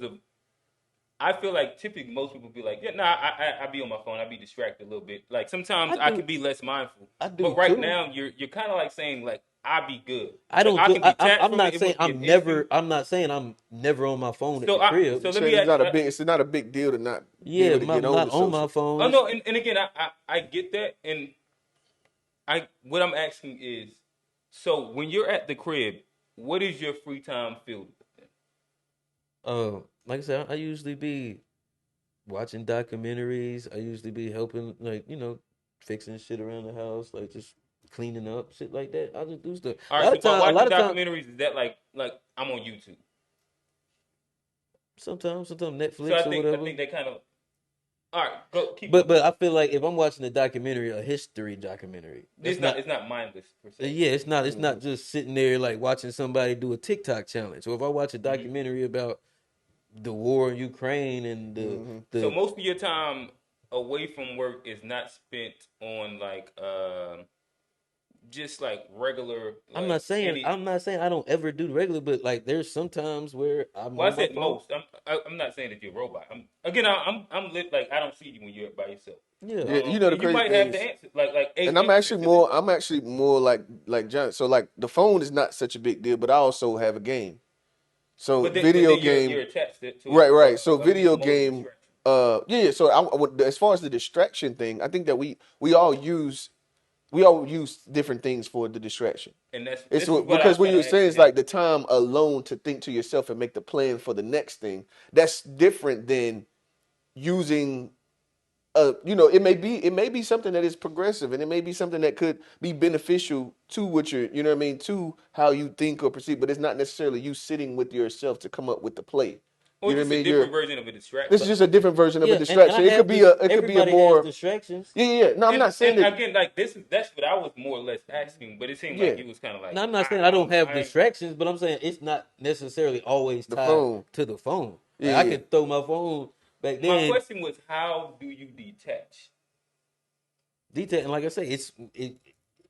I feel like typically most people be like, yeah, nah, I be on my phone, I be distracted a little bit. Like sometimes I do can be less mindful, I do but right too. now you're kind of like saying like I be good. I Like don't I do. can detach I'm from it. not It saying wouldn't be an issue. I'm not saying I'm never on my phone at the So crib. so let Saying me ask. it's not a big deal to not be Yeah, able to get I'm on not the on my social. Oh phone. no, and again I get that, and I what I'm asking is, so when you're at the crib, what is your free time filled with? Like I said, I usually be watching documentaries. I usually be helping, like fixing shit around the house, like just cleaning up, shit like that. I just do stuff. All right, so by A lot watching of time, documentaries, is that like I'm on YouTube? sometimes So Netflix or I whatever. think they kind of all right. Go keep But going. I feel like if I'm watching a documentary, a history documentary, that's not. It's not mindless per se. Yeah, it's not just sitting there like watching somebody do a TikTok challenge. Or if I watch a Mm-hmm. documentary about the war in Ukraine and So the most of your time away from work is not spent on like just like regular like any. I'm not saying I don't ever do regular, but like there's sometimes where I'm Well, I on my said phone. most. I'm not saying that you're a robot. I'm lit, like I don't see you when you're by yourself. Yeah. Yeah, you know the And you crazy might thing have the is, answer like and eight specific. I'm actually more like John. So like the phone is not such a big deal, but I also have a game. So But video then you're game, attached to it right, for right. So a video mode of game, distraction. yeah. So as far as the distraction thing, I think that we all use different things for the distraction. And It's this is what I because was what trying you were to ask saying you is like next. the time alone to think to yourself and make the plan for the next thing. That's different than using it may be something that is progressive, and it may be something that could be beneficial to what you're, you know what I mean, to how you think or perceive, but it's not necessarily you sitting with yourself to come up with the play. Or You know what just I a mean? different version of a This is distraction. just a different version of a Yeah, and I distraction. have this. It could be a Everybody has more, distractions. yeah. No, I'm not saying And that. again, like that's what I was more or less asking, but it seemed like Yeah, you was kind of like Now I'm not saying I don't have I'm distractions, but I'm saying it's not necessarily always the tied phone. to the phone. Yeah, Like I yeah. can throw my phone back my then, question was how do you detach? detail, and like I say,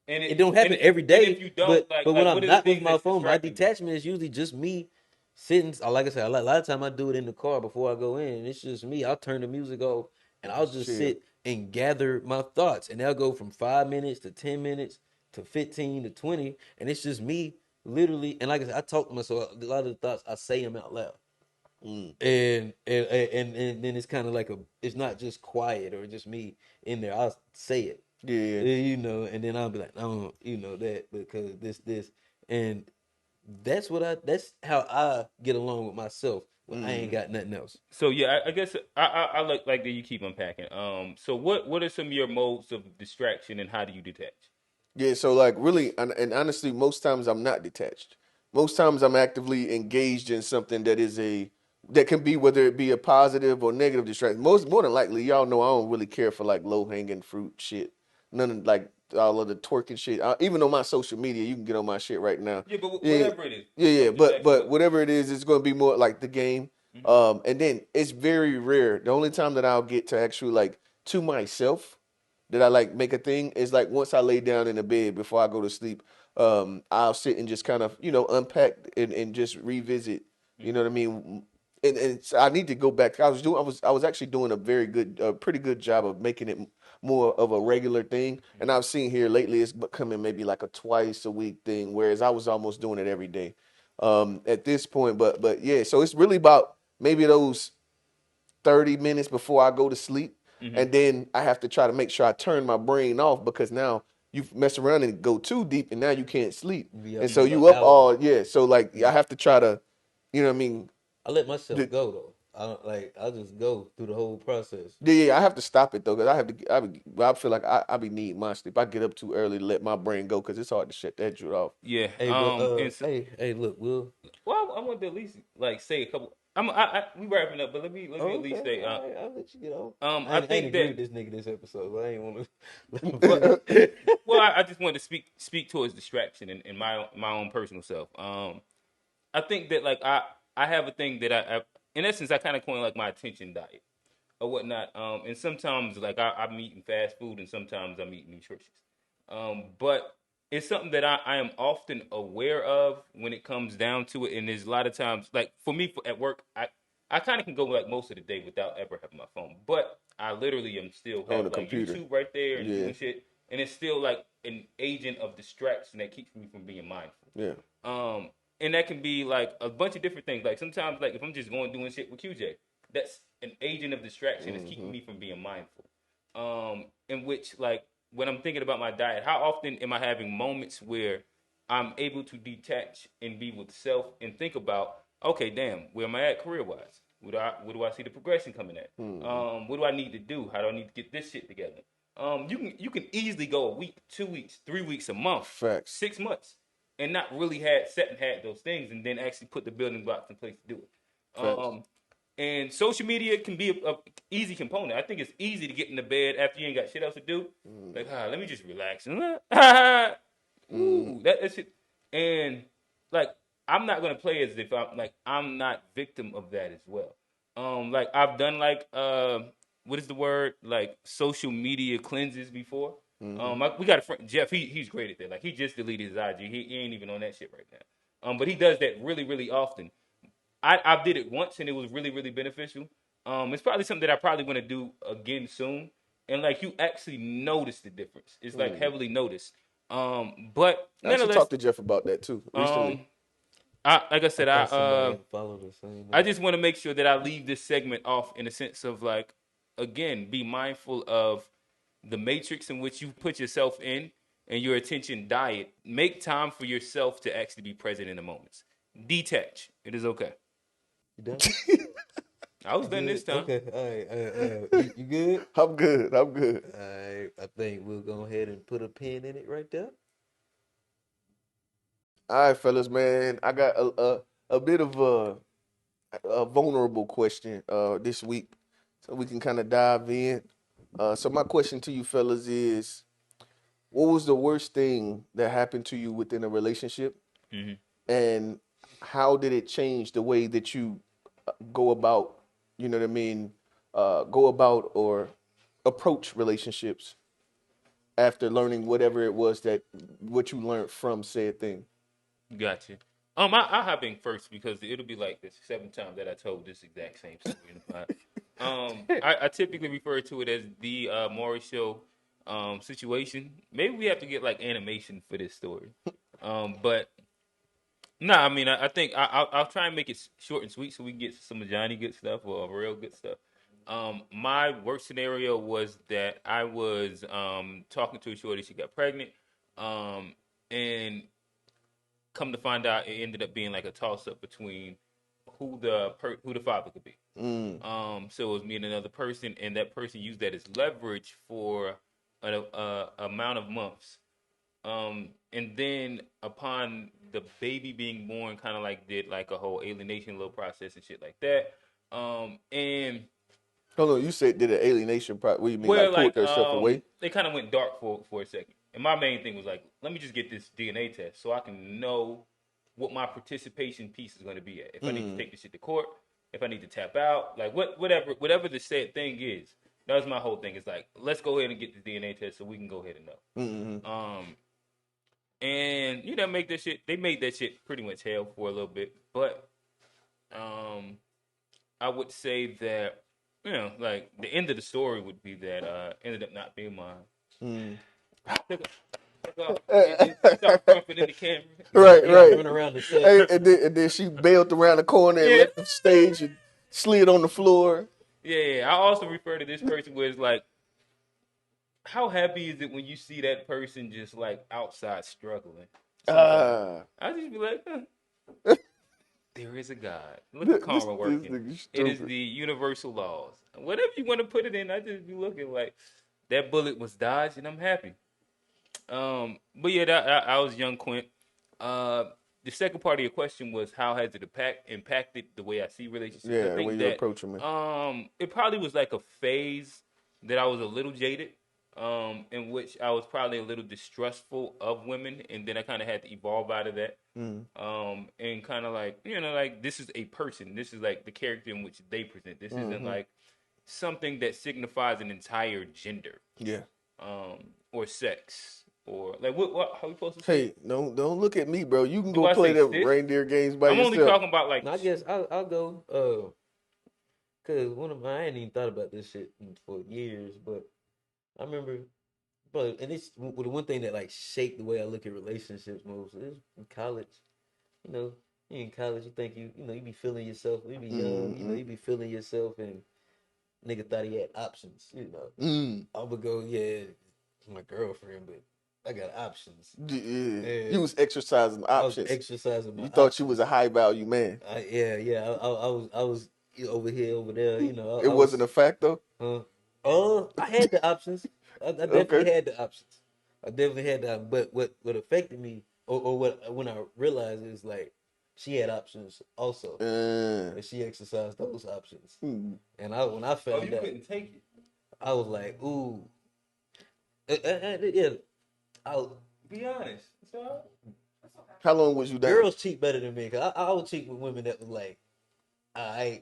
And it don't happen every and if day. you don't But when what I'm are the not with things my that's phone, my distracting you? detachment is usually just me sitting. Like I said, a lot of time I do it in the car before I go in. It's just me. I'll turn the music off and I'll Just just chill. sit and gather my thoughts, and they'll go from 5 minutes to 10 minutes to 15 to 20, and it's just me literally. And like I said, I talk to myself. A lot of the thoughts I say them out loud. And then it's kind of like it's not just quiet or just me in there. I'll say it, Yeah, and then I'll be like, I don't, that because this, and that's how I get along with myself when I ain't got nothing else. So yeah, I guess I like that you keep unpacking. So what are some of your modes of distraction and how do you detach? yeah. So like really, and honestly, most times I'm not detached. Most times I'm actively engaged in something that can be, whether it be a positive or negative distraction. More than likely, y'all know I don't really care for like low hanging fruit shit. None of like all of the twerking shit. Even on my social media, you can get on my shit right now. Yeah, but Yeah, whatever it is, yeah. I'm just asking But whatever it is, it's going to be more like the game. And then it's very rare. The only time that I'll get to actually like to myself that I like make a thing is like once I lay down in the bed before I go to sleep. I'll sit and just kind of unpack and just revisit. You know what I mean? and so I need to go back. I was actually doing a pretty good job of making it more of a regular thing. And I've seen here lately it's becoming maybe like a twice a week thing, whereas I was almost doing it every day at this point. But yeah, so it's really about maybe those 30 minutes before I go to sleep. And then I have to try to make sure I turn my brain off, because now you mess around and go too deep and now you can't sleep. And so you up all, yeah. So like I have to try to, you know what I mean? I let myself go though. I just go through the whole process. Yeah, I have to stop it though, because I feel like I be needing my sleep. I get up too early to let my brain go, because it's hard to shut that shit off. Yeah. Hey, but And so, hey, look, Will. well, I want to at least like say a couple. We wrapping up, but let me at least say. All right, I'll let you get on. I ain't think agree that. with this nigga this episode, but I ain't want Well, to. well, I just wanted to speak towards distraction in my own personal self. I think that like I have a thing that I in essence I kind of coin like my attention diet or whatnot. And sometimes like I'm eating fast food and sometimes I'm eating nutritious. But it's something that I am often aware of when it comes down to it. And there's a lot of times like for me at work, I kind of can go like most of the day without ever having my phone. But I literally am still On have the like computer. YouTube right there and Yeah. doing shit. And it's still like an agent of distraction that keeps me from being mindful. Yeah. And that can be like a bunch of different things. Like sometimes, like if I'm just going doing shit with QJ, that's an agent of distraction. It's keeping me from being mindful. In which, like, when I'm thinking about my diet, how often am I having moments where I'm able to detach and be with self and think about, okay, damn, where am I at career wise? Where do I see the progression coming at? What do I need to do? How do I need to get this shit together? You can easily go a week, 2 weeks, 3 weeks, a month, Facts. 6 months, and not really had those things, and then actually put the building blocks in place to do it. Facts. And social media can be a easy component. I think it's easy to get in the bed after you ain't got shit else to do. Like, let me just relax. Ooh, that's it. And like, I'm not gonna play as if I'm not victim of that as well. Like I've done like what is the word, like social media cleanses before. We got a friend Jeff. He's great at that. Like he just deleted his IG. He ain't even on that shit right now. But he does that really really often. I did it once and it was really really beneficial. It's probably something that I probably want to do again soon. And like you actually notice the difference. It's like heavily noticed. But I actually nonetheless, talked to Jeff about that too recently. like I said, Somebody follow the same. I just want to make sure that I leave this segment off in a sense of like, again, be mindful of the matrix in which you put yourself in and your attention diet. Make time for yourself to actually be present in the moments. Detach. It is okay. You done? I was done this time. Okay, all right. You good? I'm good. All right, I think we'll go ahead and put a pin in it right there. All right, fellas, man. I got a bit of a vulnerable question this week, so we can kind of dive in. So my question to you, fellas, is: what was the worst thing that happened to you within a relationship, and how did it change the way that you go about, you know what I mean, go about or approach relationships after learning whatever it was what you learned from said thing? Gotcha. I'll hop in first because it'll be like the seventh time that I told this exact same story in the pod. I typically refer to it as the Maury Show situation. Maybe we have to get like animation for this story. But no, I mean I think I'll try and make it short and sweet so we can get some of Johnny good stuff or real good stuff. My worst scenario was that I was talking to a shorty. She got pregnant, and come to find out, it ended up being like a toss up between who the father could be. So it was me and another person, and that person used that as leverage for an amount of months. And then upon the baby being born, kind of like did like a whole alienation little process and shit like that. And Hold on, you said did an alienation what do you mean, well, like pulled herself away? they kind of went dark for a second. And my main thing was like, let me just get this DNA test so I can know what my participation piece is going to be at. If I need to take this shit to court, if I need to tap out, like whatever the said thing is. That was my whole thing. It's like, let's go ahead and get the DNA test so we can go ahead and know. And you know, they made that shit pretty much hell for a little bit. But I would say that, like the end of the story would be that ended up not being mine. Took off, and start pumping in the camera. Right, right. Run around the set. Hey, and then she bailed around the corner and left the stage and slid on the floor. Yeah. I also refer to this person where it's like, how happy is it when you see that person just like outside struggling? I just be like, there is a God. Look at karma working. It is the universal laws. Whatever you want to put it in, I just be looking like that bullet was dodged, and I'm happy. But yeah, I was young Quint. The second part of your question was how has it impacted the way I see relationships? Yeah, I think the way you approach them. It probably was like a phase that I was a little jaded. In which I was probably a little distrustful of women, and then I kind of had to evolve out of that. And kind of like, like this is a person. This is like the character in which they present. This isn't like something that signifies an entire gender. Yeah. Or sex. Or like what how are we supposed to say? Hey, don't look at me, bro. You can go play the reindeer games by yourself. I'm only talking about like. I guess I'll go. Cause I ain't even thought about this shit for years, but I remember, but and it's the one thing that like shaped the way I look at relationships most is in college. You in college, you think you be feeling yourself. You be young, you be feeling yourself, and nigga thought he had options. I would go, yeah, my girlfriend, but I got options. Yeah. You was exercising options. You thought you was a high value man. I was over here, over there. It wasn't a fact though. I had the options. I definitely had the options. I definitely had that. But what affected me, or when I realized is like she had options also, and she exercised those options. And when I found out, couldn't take it. I was like, ooh, yeah. I'll be honest. How long was you down? Girls cheat better than me. Cause I would cheat with women that was like, I'm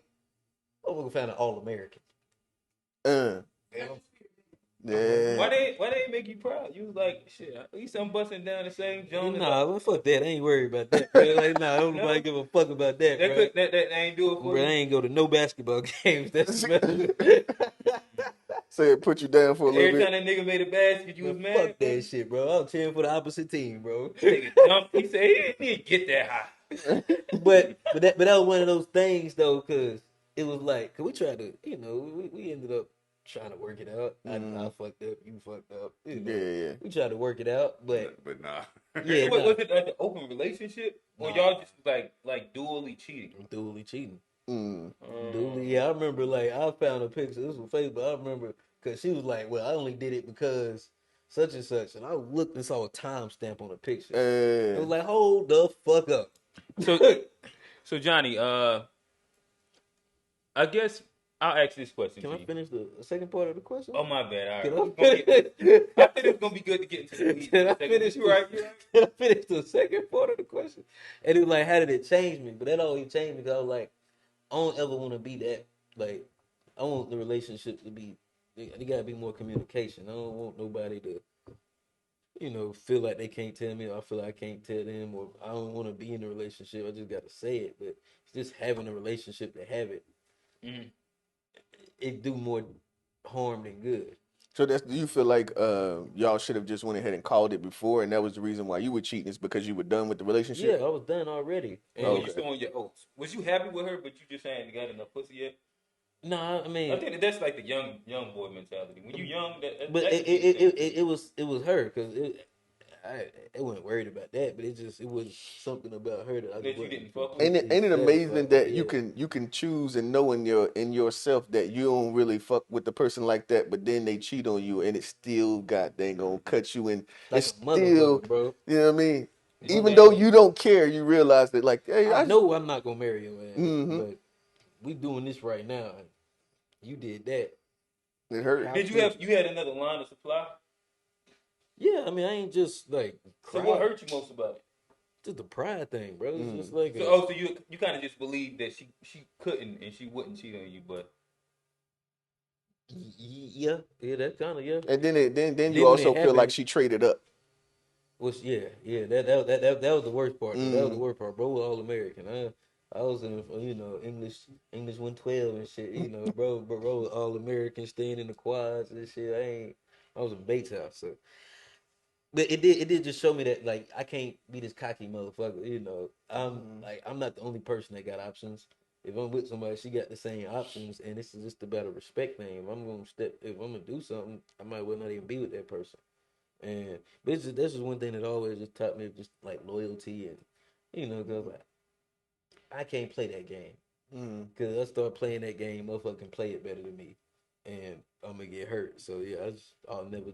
gonna find an all-American. Yeah. Why they make you proud? You was like, shit, at least I'm busting down the same joint. Nah, fuck that. I ain't worried about that, bro. Like, nah, I don't nobody give a fuck about that, bro. That ain't do it for you. I ain't go to no basketball games. That's Say it put you down for a little bit. Every time that nigga made a basket, you was mad. Fuck that shit, bro. I was cheering for the opposite team, bro. Nigga dumped. He said he didn't need to get that high. but that was one of those things though, cause it was like, cause we tried to, we ended up trying to work it out. I fucked up, you fucked up. Yeah. We tried to work it out, but nah. Yeah. Was it like an open relationship, or y'all just like dually cheating? Dually cheating. Dually, yeah. I remember like I found a picture. This was Facebook. I remember because she was like, "Well, I only did it because such and such," and I looked and saw a timestamp on the picture. It was like, "Hold the fuck up." So Johnny, I guess I'll ask this question. Can I finish the second part of the question? Oh my bad. All right. I think it's gonna be good to get into the weeds. Can I finish the second part of the question? And it was like, how did it change me? But that always changed me because I was like, I don't ever want to be that. Like, I want the relationship to be. There gotta be more communication. I don't want nobody to, feel like they can't tell me, or I feel like I can't tell them, or I don't want to be in a relationship. I just gotta say it. But it's just having a relationship to have it. It do more harm than good. So do you feel like y'all should have just went ahead and called it before, and that was the reason why you were cheating, is because you were done with the relationship? Yeah, I was done already. And you still on your oats. Was you happy with her, but you just ain't got enough pussy yet? Nah, I mean, I think that's like the young boy mentality. When you young, it was her because I wasn't worried about that, but it was something about her that you didn't fuck with. Ain't it amazing that you can choose and know in yourself that you don't really fuck with the person like that, but then they cheat on you and it still they gonna cut you in. Like it's still, bro. You know what I mean? Even though you don't care, you realize that like, hey, I know I'm not gonna marry you, man. But we doing this right now. You did that. It hurt. Did you had another line of supply? Yeah, I mean, I ain't just like. So what hurt you most about it? Just the pride thing, bro. It's just like. So you kind of just believe that she couldn't and she wouldn't cheat on you, but. Yeah, that kind of And then you also feel like she traded up. Which that was the worst part. That was the worst part, bro. Was all American. I was in, English 112 and shit. Bro, was all American, staying in the quads and shit. I was in Bates House, so. But it did just show me that like I can't be this cocky motherfucker. I'm not the only person that got options. If I'm with somebody, she got the same options, and this is just about a respect thing. If I'm gonna do something, I might well not even be with that person. And but this is one thing that always just taught me just like loyalty and because like I can't play that game because I start playing that game, motherfucker can play it better than me, and I'm gonna get hurt. So yeah, I'll never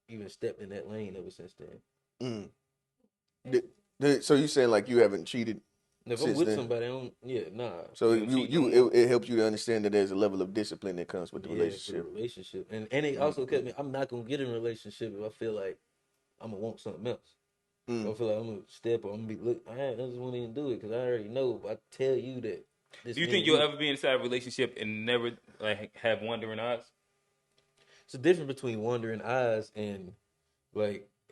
even stepped in that lane ever since then. So you saying like you haven't cheated If I'm since with then? somebody, I don't. Yeah, nah. So it helps you to understand that there's a level of discipline that comes with the relationship. For the relationship, and it also kept me. I'm not gonna get in a relationship if I feel like I'm gonna want something else. If I feel like I'm gonna step or I'm gonna be look. I just won't even do it because I already know. If I tell you that. Do you think you'll ever be inside a relationship and never like have wandering eyes? It's a difference between wandering eyes and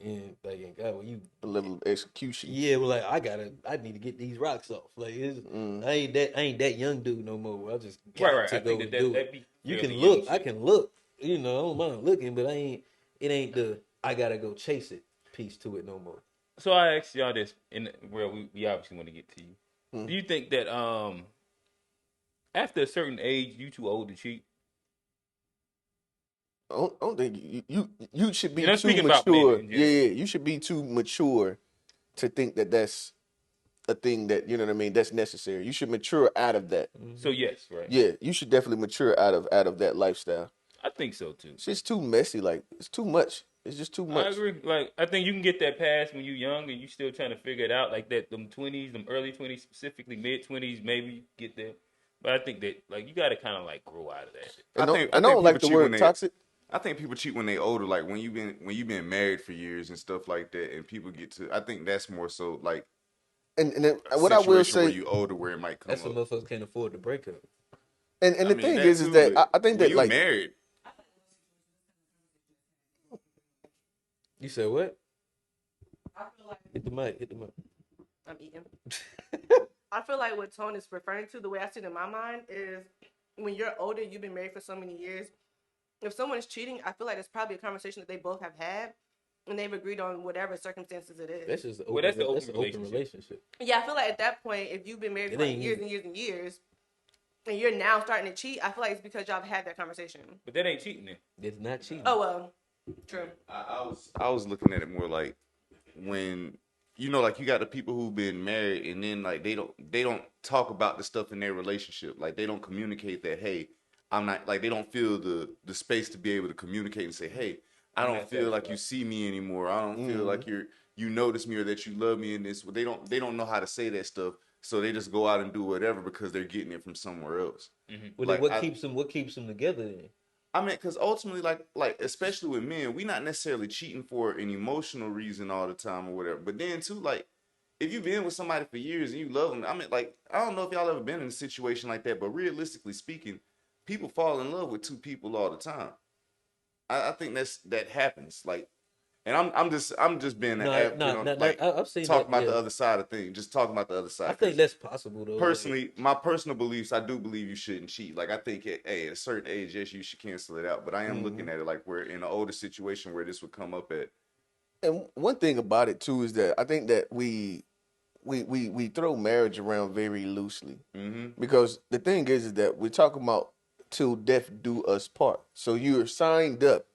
in God, when you the level of execution. Yeah, well, like I need to get these rocks off. Like I ain't that young dude no more. I just got to go and do it. You can look, I can look. I don't mind looking, but it ain't the I gotta go chase it piece to it no more. So I asked y'all this, and we obviously want to get to you. Do you think that after a certain age you too old to cheat? I don't think you should be too mature. mature. Yeah, you should be too mature to think that that's a thing that that's necessary. You should mature out of that. So yes, right? Yeah, you should definitely mature out of that lifestyle. I think so too. It's just too messy. Like it's too much. It's just too much. I agree. Like I think you can get that past when you're young and you still trying to figure it out. Like that, them 20s, them early 20s, specifically mid 20s, maybe get there. But I think that like you got to kind of like grow out of that. I don't like the word toxic. I think people cheat when they older, like when you've been married for years and stuff like that, and people get to. I think that's more so like. And then what I will say, where you older, where it might come. That's what motherfuckers can't afford to break up. And the thing is that I think that you're like married. You said what? I feel like hit the mic. I'm eating. I feel like what Tone is referring to, the way I see it in my mind, is when you're older, you've been married for so many years. If someone is cheating, I feel like it's probably a conversation that they both have had, and they've agreed on whatever circumstances it is. That's just that's the open relationship. Yeah, I feel like at that point, if you've been married for like years and years and years, and you're now starting to cheat, I feel like it's because y'all have had that conversation. But that ain't cheating then. It's not cheating. Oh well, true. I was looking at it more like when like you got the people who've been married and then like they don't talk about the stuff in their relationship. Like they don't communicate that, hey, I'm not, like they don't feel the space to be able to communicate and say, hey, I don't feel like you see me anymore. I don't feel like you notice me or that you love me in this. They don't know how to say that stuff. So they just go out and do whatever because they're getting it from somewhere else. Well, like, what keeps them together then? I mean, because ultimately, like especially with men, we not necessarily cheating for an emotional reason all the time or whatever. But then too, like, if you've been with somebody for years and you love them, I mean, like, I don't know if y'all ever been in a situation like that, but realistically speaking, people fall in love with two people all the time. I think that happens. Like, and I'm just being I've seen talking about the other side of things. Just talking about the other side. I think that's possible though. Personally, my personal beliefs, I do believe you shouldn't cheat. Like I think, at a certain age, yes, you should cancel it out. But I am looking at it like we're in an older situation where this would come up at. And one thing about it too is that I think that we throw marriage around very loosely because the thing is that we're talking about till death do us part. So you're signed up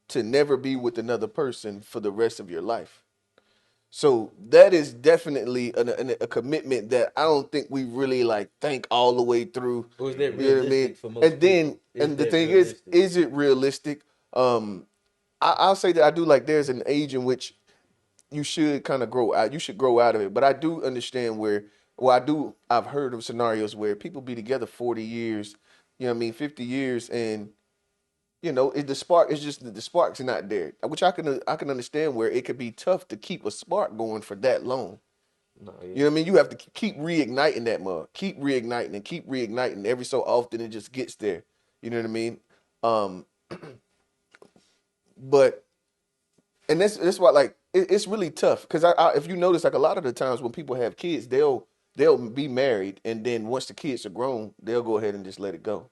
to never be with another person for the rest of your life. So that is definitely a commitment that I don't think we really like think all the way through. Or is that realistic for most and then and the thing is it realistic? I'll say that I do like there's an age in which you should kind of grow out. You should grow out of it. But I do understand I've heard of scenarios where people be together 40 years, 50 years, and the spark is just the spark's not there, which I can understand where it could be tough to keep a spark going for that long. No, yeah. You know what I mean? You have to keep reigniting that mug, keep reigniting every so often. It just gets there. You know what I mean? But that's why like it's really tough because I if you notice like a lot of the times when people have kids, they'll they'll be married, and then once the kids are grown, they'll go ahead and just let it go.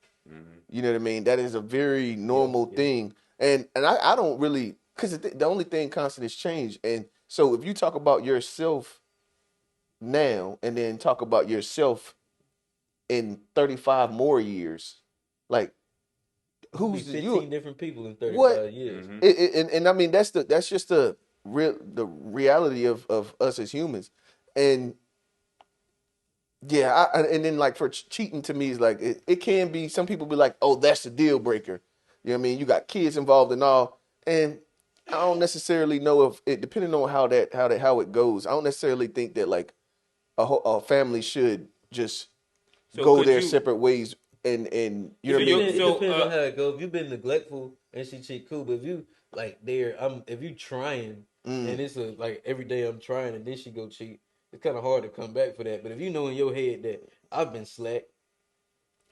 You know what I mean? That is a very normal thing, and I don't really, because the only thing constant is change. And so if you talk about yourself now, and then talk about yourself in 35 more years, like who's 15 different people in 35 what? years. And I mean that's just the reality of us as humans, and yeah, and then like for cheating to me is like it can be. Some people be like, oh, that's the deal breaker. You know what I mean? You got kids involved and all, and I don't necessarily know if it depending on how it goes. I don't necessarily think that like a family should just go their separate ways and you know what I mean? It depends on how it goes. If you've been neglectful and she cheat, cool. But if you like if you trying and it's like every day I'm trying and then she go cheat, it's kind of hard to come back for that. But if you know in your head that I've been slack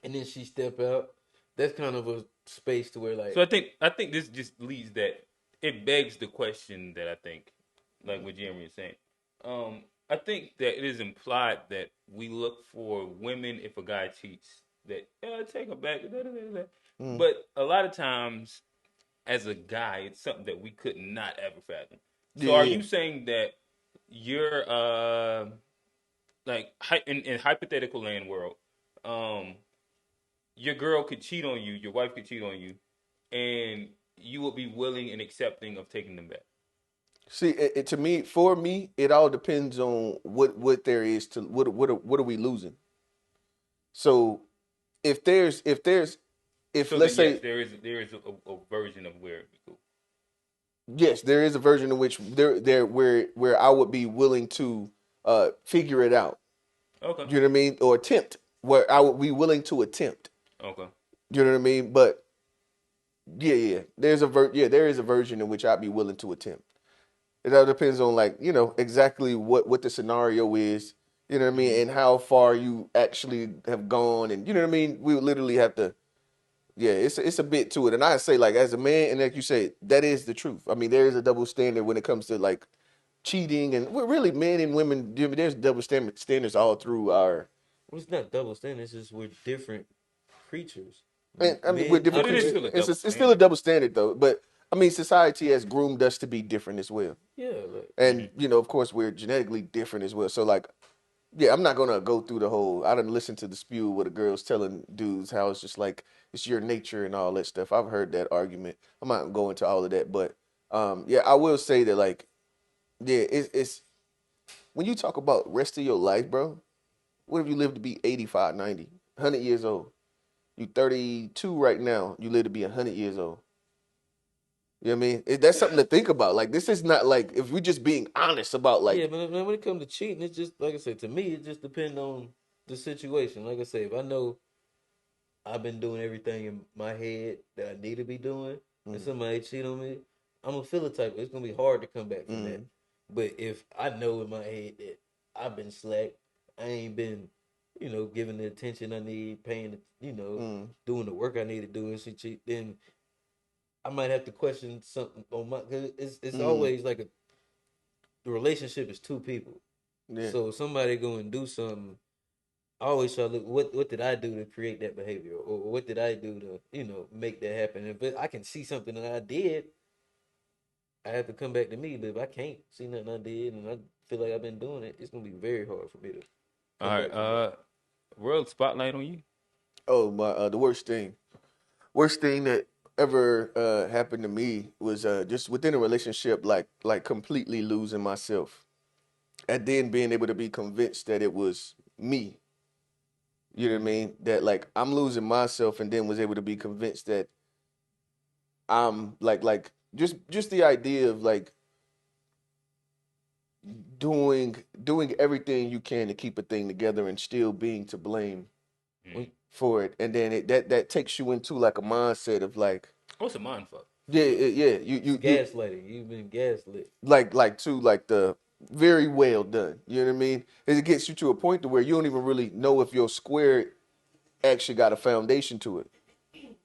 and then she step out, that's kind of a space to where like. So I think this just leads that it begs the question that I think, like what Jeremy is saying. I think that it is implied that we look for women if a guy cheats that take her back. But a lot of times, as a guy, it's something that we could not ever fathom. So are you saying that you're like in hypothetical land world, your girl could cheat on you, your wife could cheat on you, and you would be willing and accepting of taking them back? See, for me, it all depends on what there is to what are we losing. So if let's say there is a version of where it'd be cool. Yes, there is a version in which where I would be willing to figure it out. Okay. You know what I mean? Or attempt. Where I would be willing to attempt. Okay. You know what I mean? But yeah. There is a version in which I'd be willing to attempt. It all depends on like, exactly what the scenario is, you know what I mean, and how far you actually have gone, and you know what I mean? We would literally have to it's a bit to it. And I say like as a man, and like you say, that is the truth. I mean, there is a double standard when it comes to like cheating, and we're really men and women, there's double standards all through our. Well, it's not double standards. It's just we're different creatures. And I mean, we're different creatures. It's still a double standard though. But I mean, society has groomed us to be different as well. Yeah. And of course, we're genetically different as well. So like, yeah, I'm not gonna go through the whole. I didn't listen to the spew where the girls telling dudes how it's just like it's your nature and all that stuff. I've heard that argument. I'm not going into all of that, but I will say that like, it's when you talk about rest of your life, bro. What if you live to be 85, 90, 100 years old? You 32 right now. You live to be 100 years old. You know what I mean? That's something to think about. Like, this is not like, if we're just being honest about like. Yeah, but when it comes to cheating, it's just, like I said, to me, it just depends on the situation. Like I said, if I know I've been doing everything in my head that I need to be doing, and somebody cheat on me, I'm going to feel the type. It's going to be hard to come back from that. But if I know in my head that I've been slack, I ain't been, giving the attention I need, paying, doing the work I need to do, and she cheat, then I might have to question something on my. Cause it's always like the relationship is two people. Yeah. So if somebody go and do something, I always try to look what did I do to create that behavior, or what did I do to make that happen. If I can see something that I did, I have to come back to me. But if I can't see nothing I did and I feel like I've been doing it, it's gonna be very hard for me to. All right, world spotlight on you. Oh my! The worst thing that ever happened to me was just within a relationship, like completely losing myself, and then being able to be convinced that it was me. You know what I mean? That like I'm losing myself, and then was able to be convinced that I'm like just the idea of like doing everything you can to keep a thing together and still being to blame for it, and then that takes you into like a mindset of like, what's a mind fuck? Yeah. You gaslighting. You've been gaslit. Like to like the very well done. You know what I mean? It gets you to a point to where you don't even really know if your square actually got a foundation to it.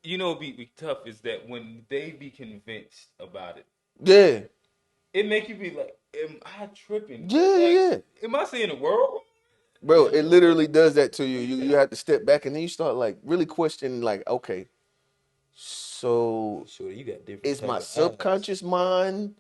Be tough is that when they be convinced about it. Yeah. It make you be like, am I tripping? Yeah. Am I seeing the world? Bro, it literally does that to you. You have to step back and then you start like really questioning, like, okay, so Sure, you got different is type my of eyes. subconscious mind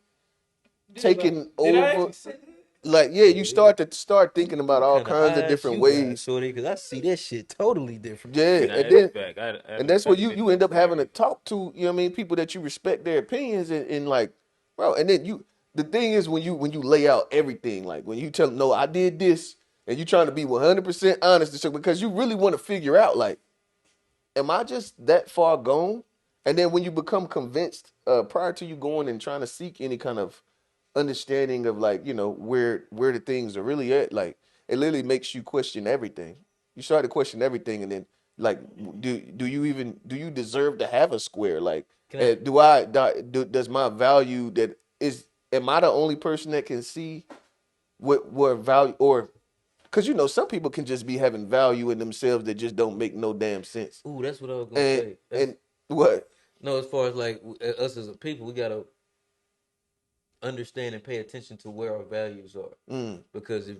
Did taking I over? actually say that? Like, yeah, you start to start thinking about all Kind of kinds of eyes different you ways. got, shorty, because I see that shit totally different. Yeah, Nah, and that's a then fact. and that's where you end up having to it. talk to, you know what I mean, people that you respect their opinions and like, bro, and then the thing is when you lay out everything, like when you tell them, no, I did this, and you trying to be 100% honest and shit, because you really want to figure out, like, am I just that far gone? And then when you become convinced, prior to you going and trying to seek any kind of understanding of, like, you know, where the things are really at, like, it literally makes you question everything. You start to question everything, and then like, do you deserve to have a square? Like, Can I, does my value that is, am I the only person that can see what value, or because you know some people can just be having value in themselves that just don't make no damn sense. ooh, that's what I was gonna And say. and what? No, as far as like us as a people, we gotta understand and pay attention to where our values are. Mm, Because if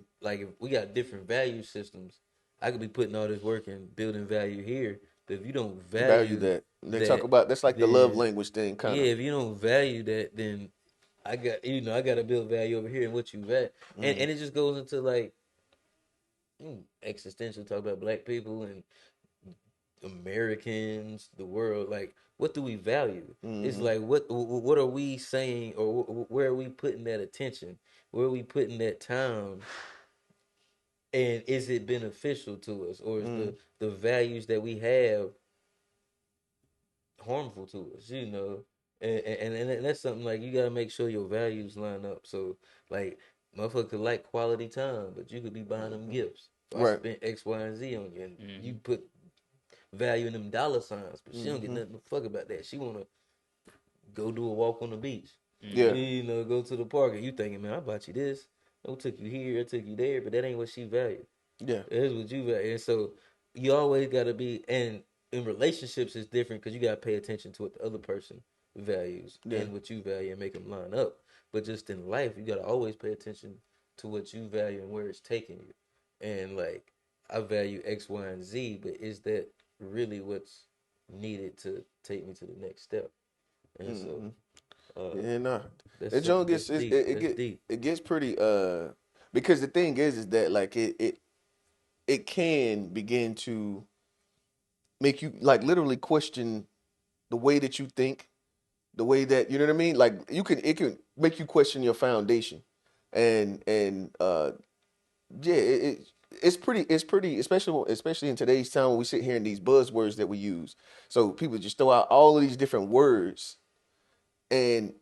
we got different value systems, I could be putting all this work and building value here, but if you don't value value that. They talk that, about that's like the love then language thing, kind yeah, of. if you don't value that, then I got to build value over here and what you value, and it just goes into like existential talk about black people and Americans, the world. Like, what do we value? It's like what are we saying, or where are we putting that attention? Where are we putting that time? And is it beneficial to us, or is the values that we have harmful to us? You know, and that's something like you gotta make sure your values line up. So like, motherfucker could like quality time, but you could be buying them gifts. So I Right. spent X, Y, and Z on you, and you put value in them dollar signs, but she don't get nothing to fuck about that. She wanna go do a walk on the beach. Yeah. You know, go to the park, and you thinking, man, I bought you this. I took you here, I took you there, but that ain't what she value. Yeah. That's what you value. And so you always got to be, and in relationships, it's different because you got to pay attention to what the other person values Yeah. and what you value and make them line up. But just in life, you got to always pay attention to what you value and where it's taking you. And like, I value X, Y, and Z, but is that really what's needed to take me to the next step? And so, Yeah, nah. that's That joint something gets that's deep. That's deep. it gets pretty because the thing is that like it can begin to make you like literally question the way that you think, the way that, you know what I mean? Like it can make you question your foundation. And yeah, it's pretty, especially in today's time when we sit here in these buzzwords that we use. So people just throw out all of these different words, and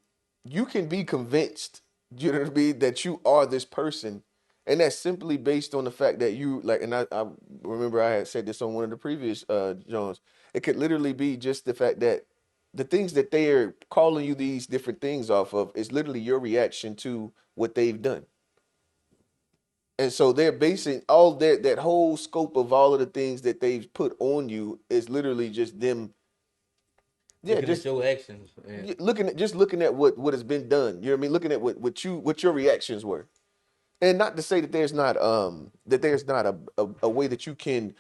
you can be convinced, you know what I mean, that you are this person, and that's simply based on the fact that you like. And I remember I had said this on one of the previous Jones. It could literally be just the fact that the things that they are calling you these different things off of is literally your reaction to what they've done. And so they're basing all that whole scope of all of the things that they've put on you is literally just them, yeah, Looking at just your actions. And looking at what has been done. You know what I mean? Looking at what your reactions were. And not to say that there's not a way that you can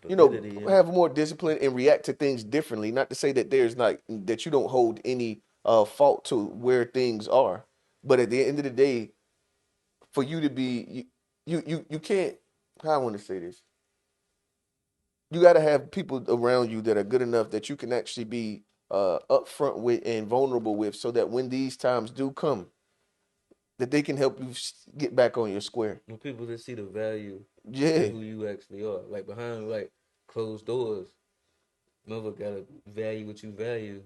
you know, validity. And have more discipline and react to things differently. Not to say that there's not that you don't hold any fault to where things are. But at the end of the day, for you to be you can't, how I want to say this. You got to have people around you that are good enough that you can actually be upfront with and vulnerable with, so that when these times do come, that they can help you get back on your square. when people that see the value Yeah. in who you actually are, like behind like closed doors, motherfucker gotta value what you value,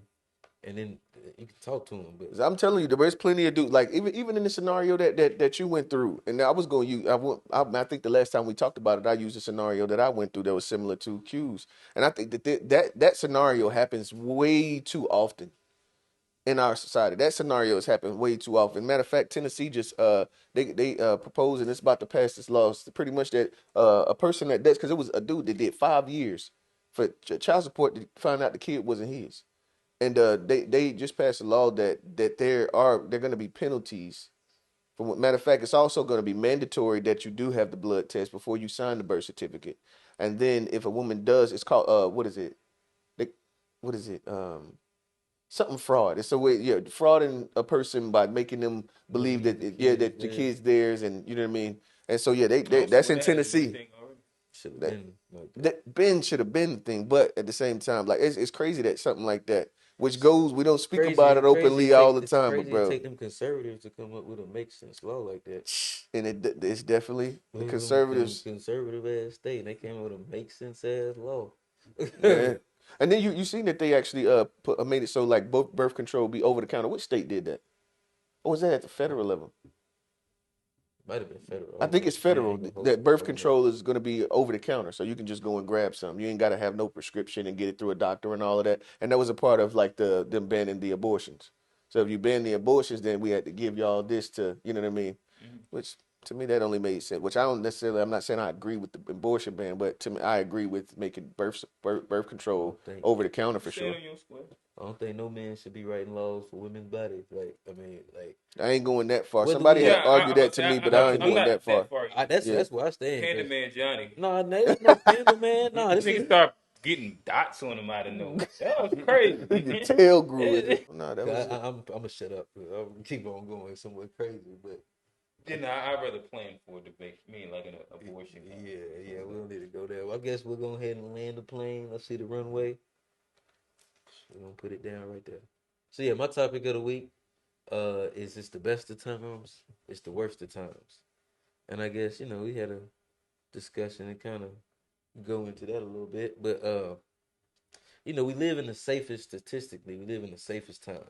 and then you can talk to them. But 'Cause I'm telling you, there's plenty of dudes. Like even in the scenario that you went through, and I was going to use. I think the last time we talked about it, I used a scenario that I went through that was similar to Q's, and I think that scenario happens way too often in our society. That scenario has happened way too often. Matter of fact, Tennessee just they proposed, and it's about to pass this law. It's pretty much that a person that does, because it was a dude that did 5 years for child support to find out the kid wasn't his. And they just passed a law that they're going to be penalties Matter of fact, it's also going to be mandatory that you do have the blood test before you sign the birth certificate. And then if a woman does, it's called what is it? They, what is it? Something fraud. It's a way, yeah, frauding a person by making them believe that that the kid's theirs, and you know what I mean. And so yeah, that's in Tennessee. That Ben should have been the thing, but at the same time, like it's crazy that something like that, which goes, we don't speak about it openly all the time, but bro, take them conservatives to come up with a make sense law like that, and it's definitely the conservatives, conservative ass state, and they came up with a make sense ass law. Yeah. And then you seen that they actually made it so like both birth control be over the counter. Which state did that? Or was that at the federal level? Might have been federal. I think it's federal that birth control is going to be over the counter, so you can just go and grab some. You ain't got to have no prescription and get it through a doctor and all of that. And that was a part of like them banning the abortions. So if you ban the abortions, then we had to give y'all this to, you know what I mean? Mm-hmm. Which to me that only made sense. Which I don't necessarily. I'm not saying I agree with the abortion ban, but to me I agree with making birth control over the counter for sure. I don't think no man should be writing laws for women's bodies. Like, I mean, like, I ain't going that far. Somebody had argued that to me, but I ain't going that far. That's where I stand. Candyman Johnny. No, there's no Candyman. No, this nigga start getting dots on him out of nowhere. That was crazy. The tail grew. No, that was. I'm gonna shut up. I'm keep on going somewhere crazy, but. Then I'd rather plan for a debate. Me like an abortion. Yeah, we don't need to go there. Well, I guess we'll go ahead and land the plane. Let's see the runway. We're gonna put it down right there. So yeah, my topic of the week is it's the best of times, it's the worst of times. And I guess, we had a discussion and kind of go into that a little bit. But we live in the safest statistically, we live in the safest time.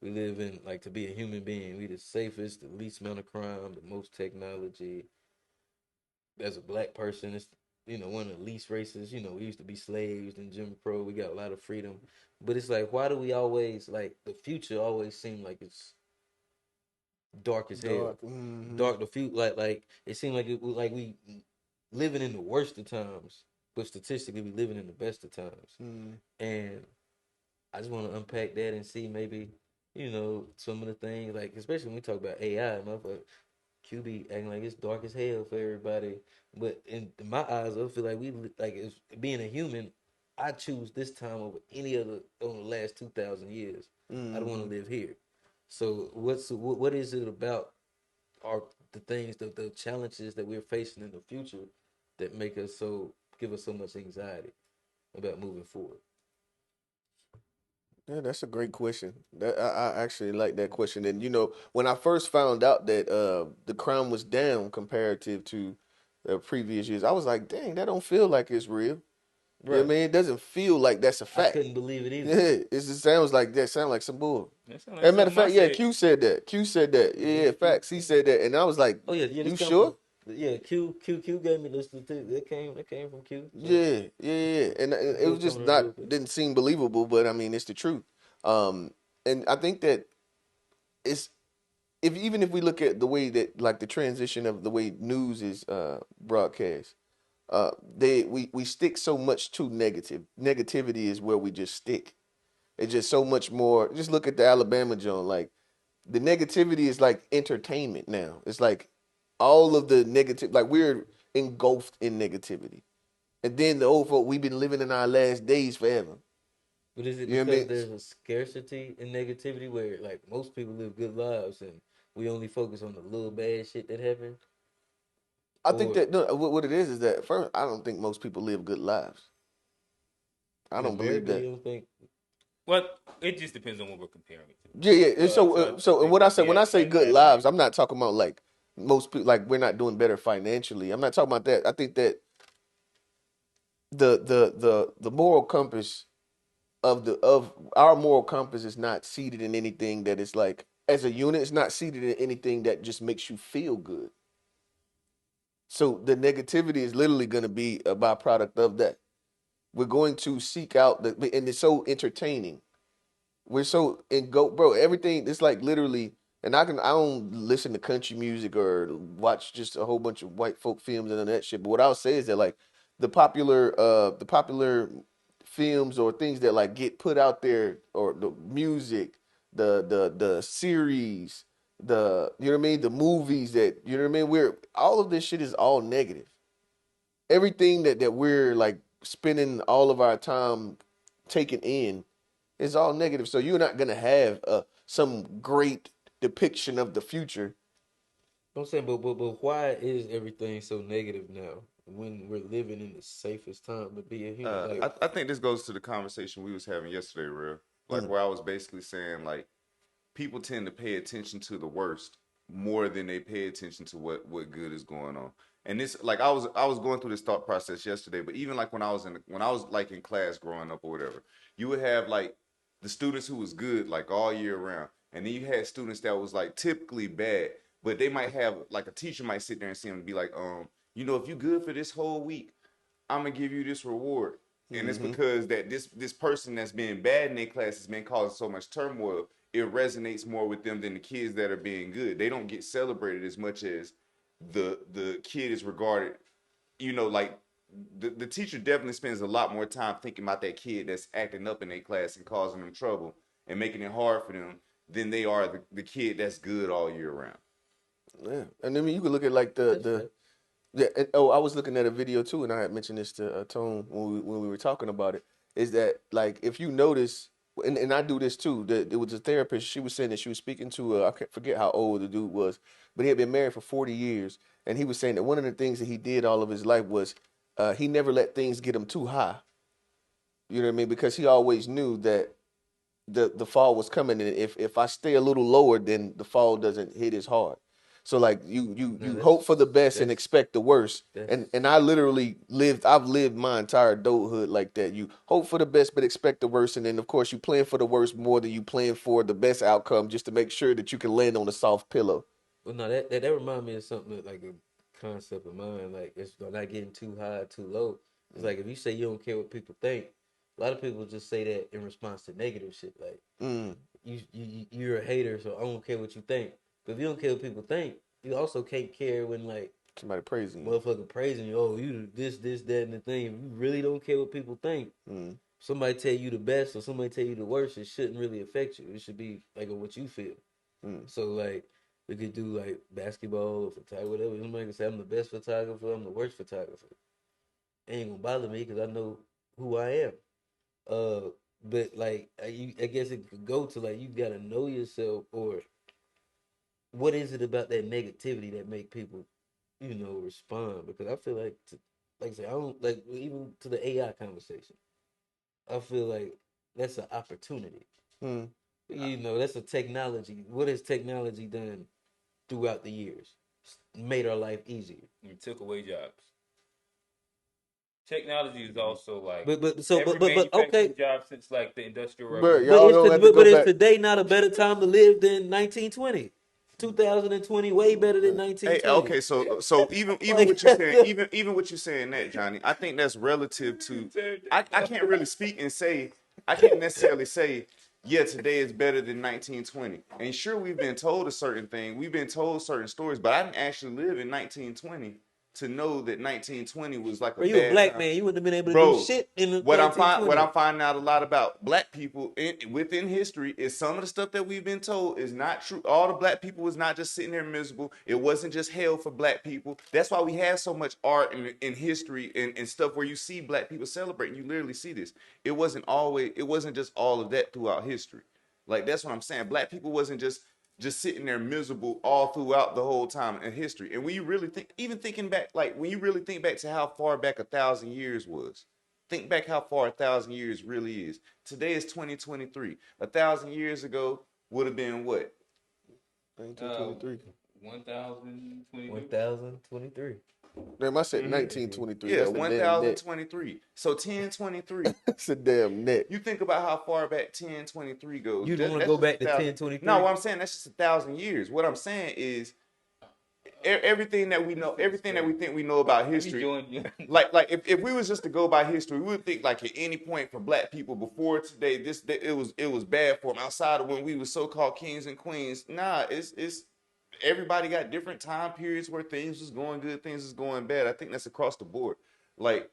We live in, like, to be a human being, we the safest, the least amount of crime, the most technology. As a black person, it's one of the least races. We used to be slaves and Jim Crow. We got a lot of freedom. But it's like, why do we always, like, the future always seem like it's dark as hell. Mm-hmm. Dark, the future, like it seemed like we living in the worst of times, but statistically we living in the best of times. Mm. And I just want to unpack that and see maybe, some of the things, like, especially when we talk about AI, motherfucker, QB acting like it's dark as hell for everybody. But in my eyes, I feel like as being a human, I choose this time over any other on the last 2,000 years. Mm-hmm. I don't want to live here. So what is it about the things, the challenges that we're facing in the future that give us so much anxiety about moving forward? Yeah, that's a great question. I actually like that question. And when I first found out that the crime was down comparative to the previous years, I was like, dang, that don't feel like it's real. Right. You know what I mean? It doesn't feel like that's a fact. I couldn't believe it either. Yeah, it sounds like that. Sound like some bull. As a matter of fact, Q said that. Yeah, facts. He said that, and I was like, "Oh yeah, you sure?" Q gave me this statistic. It came from Q. So. Yeah, and it was just didn't seem believable, but I mean, it's the truth. And I think that even if we look at the way that, like, the transition of the way news is broadcast. We stick so much to negativity is where we just stick. It's just so much more. Just look at the Alabama Joan. Like, the negativity is like entertainment now. It's like all of the negative, like, we're engulfed in negativity. And then the old folk, we've been living in our last days forever. But is it because there's a scarcity in negativity where, like, most people live good lives and we only focus on the little bad shit that happens? I think that what it is that first, I don't think most people live good lives. I don't believe that. You don't think? Well, it just depends on what we're comparing it to. Yeah. So what I say when I say good lives, I'm not talking about like most people, like, we're not doing better financially. I'm not talking about that. I think that the moral compass of our moral compass is not seated in anything that is, like, as a unit, it's not seated in anything that just makes you feel good. So the negativity is literally going to be a byproduct of that. We're going to seek out and it's so entertaining. We're so bro. Everything, it's like literally, and I don't listen to country music or watch just a whole bunch of white folk films and that shit. But what I'll say is that, like, the popular films or things that, like, get put out there, or the music, the series, you know what I mean, the movies that, you know what I mean, all of this shit is all negative. Everything that we're like spending all of our time taking in is all negative. So you're not gonna have some great depiction of the future. I'm saying, but why is everything so negative now when we're living in the safest time to be a human? Like, I think this goes to the conversation we was having yesterday, real. Like where I was basically saying like people tend to pay attention to the worst more than they pay attention to what good is going on. And this, like, I was going through this thought process yesterday, but even like when I was like in class growing up or whatever, you would have like the students who was good like all year round, and then you had students that was like typically bad, but they might have like a teacher might sit there and see them and be like, you know, if you good for this whole week, I'm gonna give you this reward. And it's because that this person that's being bad in their class has been causing so much turmoil, it resonates more with them than the kids that are being good. They don't get celebrated as much as the kid is regarded, you know, like the teacher definitely spends a lot more time thinking about that kid that's acting up in their class and causing them trouble and making it hard for them than they are the kid that's good all year round. Yeah. And I mean, you could look at like yeah. I was looking at a video too, and I had mentioned this to Tone when we were talking about it. Is that like if you notice, and I do this too. It was a therapist. She was saying that she was speaking to I can't forget how old the dude was, but he had been married for 40 years, and he was saying that one of the things that he did all of his life was he never let things get him too high. You know what I mean? Because he always knew that the fall was coming, and if I stay a little lower, then the fall doesn't hit as hard. So like you hope for the best and expect the worst. And I literally I've lived my entire adulthood like that. You hope for the best but expect the worst, and then of course you plan for the worst more than you plan for the best outcome, just to make sure that you can land on a soft pillow. well, no, that reminds me of something like a concept of mine. Like, it's not getting too high, too low. It's like if you say you don't care what people think, a lot of people just say that in response to negative shit. Like, you're a hater, so I don't care what you think. But if you don't care what people think, you also can't care when like Somebody praising you. motherfucker praising you. Oh, you this, that, and the thing. If you really don't care what people think, somebody tell you the best or somebody tell you the worst, it shouldn't really affect you. It should be like what you feel. So like we could do like basketball or photography, whatever. Somebody can say I'm the best photographer, I'm the worst photographer. It ain't gonna bother me because I know who I am. But like I guess it could go to like you gotta know yourself, or what is it about that negativity that make people, respond? Because I feel like, like I say, I don't like even to the AI conversation. I feel like that's an opportunity. That's a technology. What has technology done throughout the years? Made our life easier. It took away jobs. Technology is also like okay. job since like the industrial Bro, revolution. Is today not a better time to live than 1920? 2020 way better than 1920. Hey, okay, so even what you're saying, even what you're saying that, Johnny, I think that's relative to. I can't really speak and say I can't necessarily say today is better than 1920. And sure, we've been told a certain thing, we've been told certain stories, but I didn't actually live in 1920 to know that 1920 was like you a black man, you wouldn't have been able to do shit in the what I'm finding out a lot about black people within history is some of the stuff that we've been told is not true. All the black people was not just sitting there miserable. It wasn't just hell for black people. That's why we have so much art in history and stuff where you see black people celebrating. You literally see this. It wasn't just all of that throughout history. Like, that's what I'm saying. Black people wasn't just sitting there miserable all throughout the whole time in history. And when you really think, even thinking back, like when you really think back to how far back 1,000 years was, think back how far 1,000 years really is. Today is 2023. 1,000 years ago would have been what? 1923. 1,023. Damn, I said 1923. Yeah, 1,023. So 1023. That's a damn net. You think about how far back 1023 goes. You don't want to go back to 1023? No, what I'm saying, that's just 1,000 years. What I'm saying is everything that we know, everything that we think we know about history. like if we was just to go by history, we would think like at any point for black people before today, it was bad for them outside of when we were so-called kings and queens. Nah, it's everybody got different time periods where things was going good, things was going bad. I think that's across the board. Like,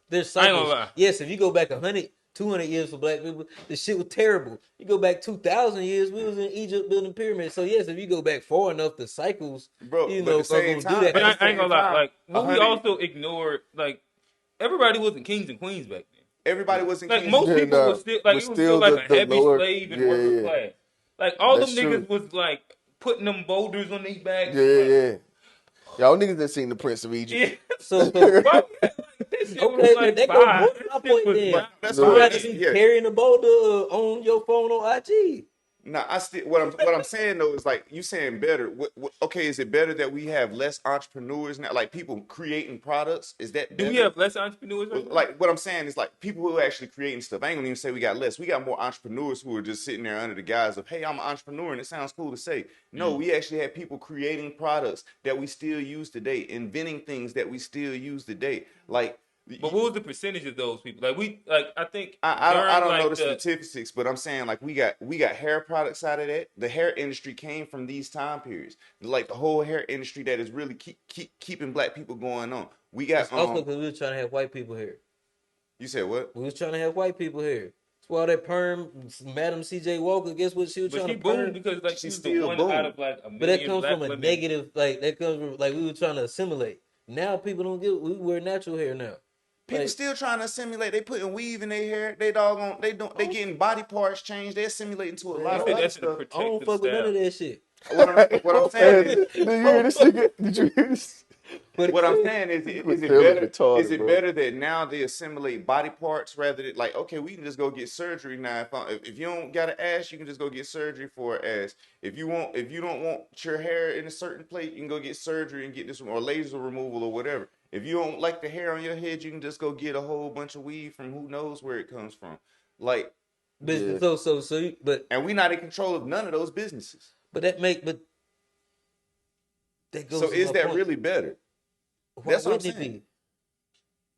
there's cycles. Yes, if you go back 100 200 years for black people, the shit was terrible. You go back 2,000 years, we was in Egypt building pyramids. So yes, if you go back far enough, the cycles, bro. you But know, at the are same gonna time, do that. But at the I ain't same gonna lie. time, Like, what we 100 also ignored, like, everybody wasn't kings and queens back then. everybody wasn't Like kings. most people nah, was still like but it was still like a the heavy lower, slave and yeah, worker yeah. class. Like all That's them niggas true. was like putting them boulders on their backs. Yeah, like, yeah. Y'all niggas done seen the Prince of Egypt. Yeah. So Bro, like, this shit was okay, like that goes five. more to my That shit point was then. not- That's You fine. got to That's, be yeah. carrying the boulder on your phone on IG. Nah, I still what I'm saying though is like you saying better. Okay, is it better that we have less entrepreneurs now, like people creating products? Is that Do better? we have less entrepreneurs right now? Like what I'm saying is like people who are actually creating stuff. I ain't gonna even say we got less. We got more entrepreneurs who are just sitting there under the guise of, hey, I'm an entrepreneur, and it sounds cool to say. No, we actually have people creating products that we still use today, inventing things that we still use today. Like, But what was the percentage of those people? I think I don't during, know like, the statistics, but I'm saying like we got hair products out of that. The hair industry came from these time periods. Like the whole hair industry that is really keeping black people going on. We got It's also because we were trying to have white people here. You said what? We was trying to have white people here. That's why all that perm, Madam C.J. Walker, guess what she was But trying she to perm? boomed because like she She was the still one boomed. out of like a million But that comes black from a women. negative, like that comes from like we were trying to assimilate. Now people don't get, we wear natural hair now. People Like, still trying to assimilate. They putting weave in their hair. They getting body parts changed. They assimilating to a man, lot I of don't- other That's the stuff. I don't protective fuck with none style. of that shit. What I'm saying is, Did you hear this nigga? Did you hear this? But what I'm saying is it Taylor's better? retarded, Is it bro. better that now they assimilate body parts rather than like, okay, we can just go get surgery now. If you don't got an ass, you can just go get surgery for an ass. If you don't want your hair in a certain place, you can go get surgery and get this or laser removal or whatever. If you don't like the hair on your head, you can just go get a whole bunch of weave from who knows where it comes from. Like, but and we're not in control of none of those businesses. but that goes. So to is my that point. really better? Why That's what I'm wouldn't it saying. be?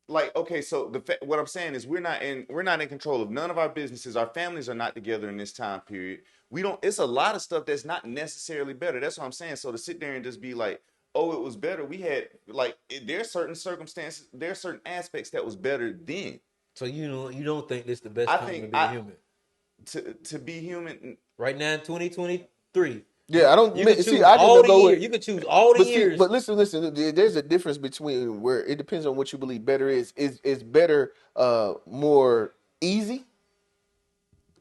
Like, okay, so what I'm saying is we're not in control of none of our businesses. Our families are not together in this time period. It's a lot of stuff that's not necessarily better. That's what I'm saying. So to sit there and just be like, oh, it was better. We had like there's certain circumstances, there's certain aspects that was better then. So you don't think this the best I time think to be human? To be human. Right now in 2023. Yeah, I don't You can see. choose I all can the go years. with. You can choose all the But years. but listen. There's a difference between where it depends on what you believe better is. Is better more easy?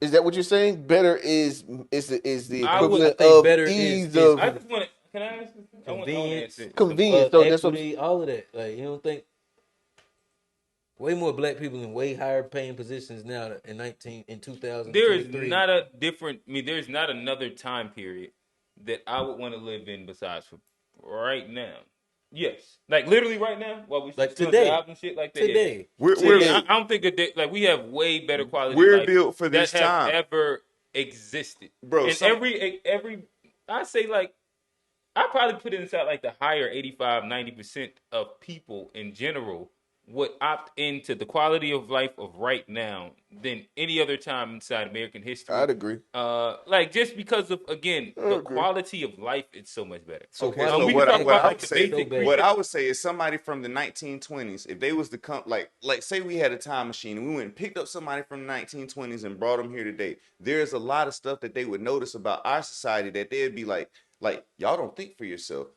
Is that what you're saying? Better is the I would equivalent think of better ease is of I just want to. Can I ask? I want to Convenience. answer. convenience. So that's what equity, all of that. Like you don't think way more black people in way higher paying positions now in 2023. There is not a different. I mean, there's not another time period that I would want to live in besides for right now. Yes, like literally right now, while we Like still today. jobs and shit like that. Today. I don't think that like we have way better quality. We're life built for this that have time. ever existed, Bro, And every I say like I probably put it inside like the higher 85-90% of people in general would opt into the quality of life of right now than any other time inside American history. I'd agree. Like just because of again the quality of life is so much better. Okay, we so can what talk about I like would the say, basic what I would say is somebody from the 1920s, if they was to come, like say we had a time machine and we went and picked up somebody from the 1920s and brought them here today, there's a lot of stuff that they would notice about our society that they'd be like y'all don't think for yourself.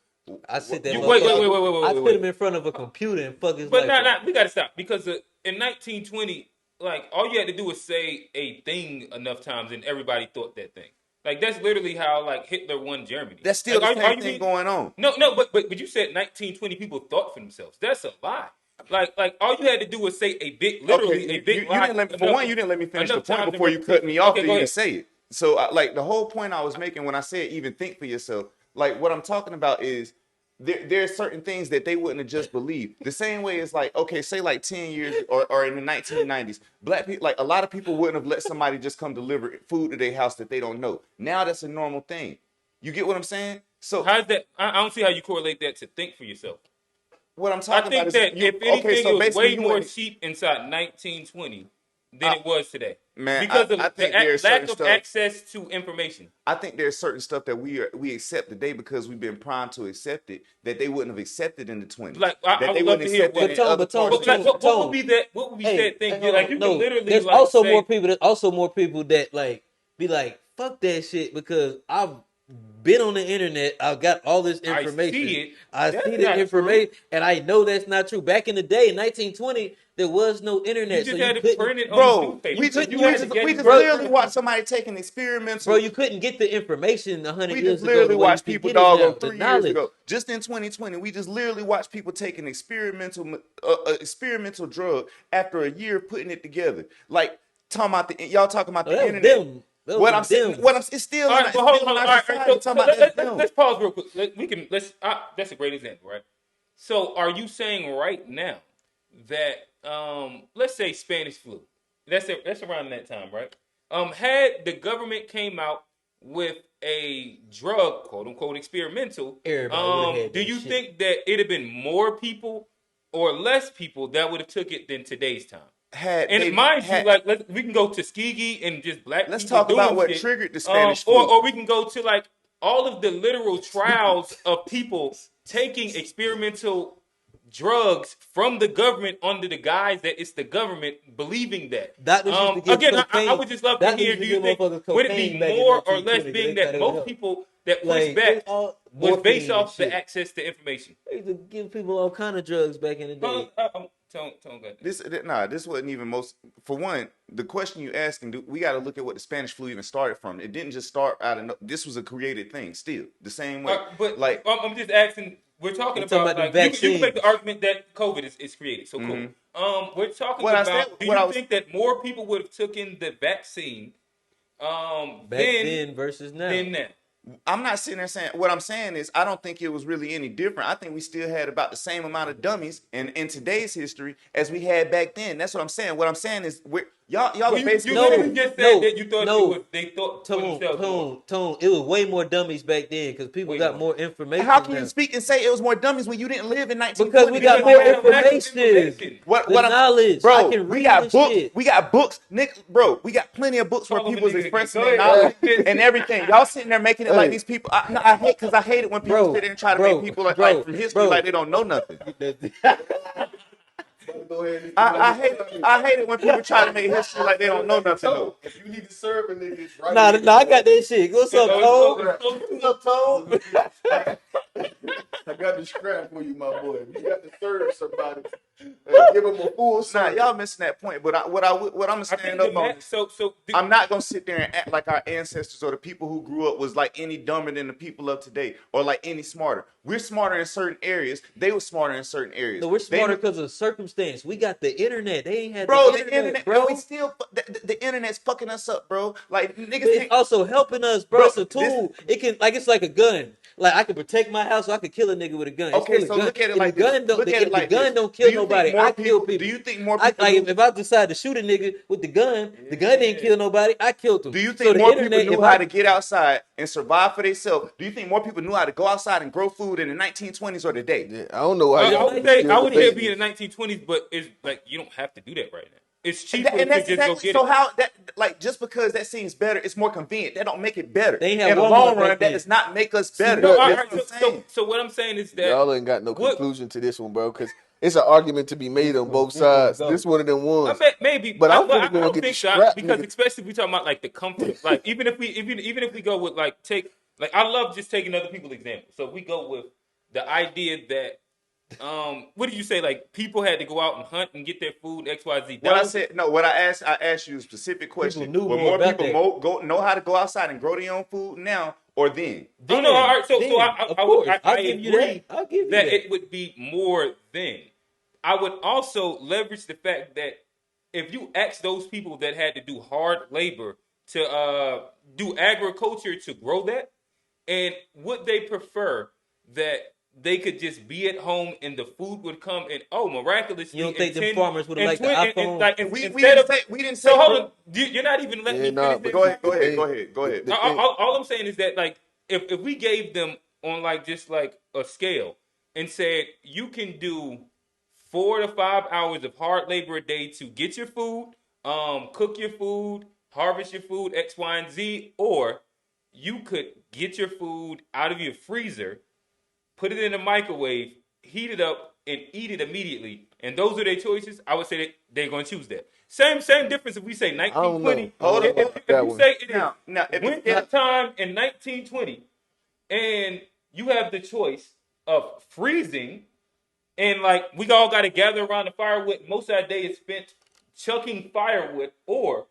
I sit there. Wait. I put him in front of a computer and fuck his But life no, up. we gotta stop because in 1920, like all you had to do was say a thing enough times, and everybody thought that thing. Like that's literally how like Hitler won Germany. That's still like, the same thing going on. No, but you said 1920 people thought for themselves. That's a lie. Like all you had to do was say a big, literally a big lie. You didn't let me finish the point before you cut me off to even say it. So like the whole point I was making when I said even think for yourself, like what I'm talking about is there are certain things that they wouldn't have just believed. The same way as like, okay, say like 10 years or in the 1990s, black people, like a lot of people wouldn't have let somebody just come deliver food to their house that they don't know. Now that's a normal thing. You get what I'm saying? So how's that? I don't see how you correlate that to think for yourself. What I'm talking I think about that is if anything, so it was basically way you more went- cheap inside 1920 than it was today. Man, Because of I think the there's lack certain of stuff. access to information. I think there's certain stuff that we accept today because we've been primed to accept it that they wouldn't have accepted in the 20s. Like I would love to hear what. What would be that? What would be said thing? Like you can literally. There's like, also say, more people. There's also more people that like be like, fuck that shit because I've been on the internet. I've got all this information. I see the information, and I know that's not true. Back in the day, in 1920, there was no internet, you just so had you to print it couldn't. on Bro, newspaper. we just Bro, literally watched somebody taking experimental. Bro, you couldn't get the information 100 We years just ago. literally the way watched you people can get it now, dog the 3 years knowledge. ago. Just in 2020, we just literally watched people taking experimental drug after a year of putting it together. Like talking about y'all talking about the internet. It's still All in right, but hold on. All right, so let's pause real quick. That's a great example, right? So, are you saying right now that let's say Spanish flu, that's around that time, right? Had the government came out with a drug, quote unquote, experimental, do you think that it'd have been more people or less people that would have took it than today's time? We can go to Tuskegee and just black. Let's people talk about doing what shit. triggered the Spanish flu, or we can go to like all of the literal trials of people taking experimental drugs from the government under the guise that it's the government believing that. I would just love to hear. Do you think would it be more or less being that most people that push back was based off the access to information? They used to give people all kind of drugs back in the day. This wasn't even most. For one, the question you asking, we got to look at what the Spanish flu even started from. It didn't just start out of. This was a created thing. Still the same way. But like, I'm just asking. We're talking about like you can make the argument that COVID is created. So cool. We're talking about. Do you think that more people would have taken the vaccine back then versus now? Than now? I'm not sitting there saying. What I'm saying is, I don't think it was really any different. I think we still had about the same amount of dummies in today's history as we had back then. That's what I'm saying. What I'm saying is, y'all basically. You just said that you thought they thought Tone. It was way more dummies back then because people got more information. How can you speak and say it was more dummies when you didn't live in 1920? Because we got more information. Knowledge, bro. I can read we got books. Shit. We got books, Nick. Bro, we got plenty of books where people's expressing their knowledge and everything. Y'all sitting there making it like these people. I hate it when people sit there and try to make people like from history like they don't know nothing. I hate it when people try to make history like they don't know nothing. Though. If you need to serve a nigga, it's right. Nah, I got that shit. What's up, Tone? What's up, Tone? I got the scrap for you, my boy. You got to serve somebody. Give them a full service. Y'all missing that point. But what I'm gonna stand up on. I'm not gonna sit there and act like our ancestors or the people who grew up was like any dumber than the people of today or like any smarter. We're smarter in certain areas. They were smarter in certain areas. No, we're smarter because of circumstance. We got the internet. They ain't had the internet, bro. We still the internet's fucking us up, bro. Like niggas. It's also helping us, bro. It's a tool. It's like a gun. Like I can protect my house, so I can kill a nigga with a gun. Okay, so look at it like this. The gun don't kill nobody. I kill people. Do you think more people? If I decide to shoot a nigga with the gun didn't kill nobody. I killed him. Do you think more people knew how to get outside and survive for themselves? Do you think more people knew how to go outside and grow food in the 1920s or today? Yeah, I don't know. I would say be in the 1920s, but it's like you don't have to do that right now. It's cheaper to just go get it. So how that like just because that seems better, it's more convenient. That don't make it better. In the long run, that does not make us better. So what I'm saying is that y'all ain't got no conclusion to this one, bro, because it's an argument to be made on both sides. This one of them ones. Maybe, but I don't think so because especially if we talking about like the comfort, like even if we go with like I love just taking other people's examples. So if we go with the idea that. What did you say? Like people had to go out and hunt and get their food. XYZ. What I asked you a specific question. Will more people know how to go outside and grow their own food now or then? All right. So I agree I'll give you that it would be more then. I would also leverage the fact that if you ask those people that had to do hard labor to do agriculture to grow that, and would they prefer that they could just be at home and the food would come and miraculously. You don't think the farmers would have liked the iPhone? We didn't say. So hold on, you're not even letting me finish. Go ahead. All I'm saying is that like if we gave them on like just like a scale and said you can do 4 to 5 hours of hard labor a day to get your food, cook your food, harvest your food, X, Y, and Z, or you could get your food out of your freezer, put it in the microwave, heat it up, and eat it immediately. And those are their choices. I would say that they're going to choose that. Same difference if we say 1920. If you say it is winter time in 1920, and you have the choice of freezing, and like we all got to gather around the firewood. Most of that day is spent chucking firewood, or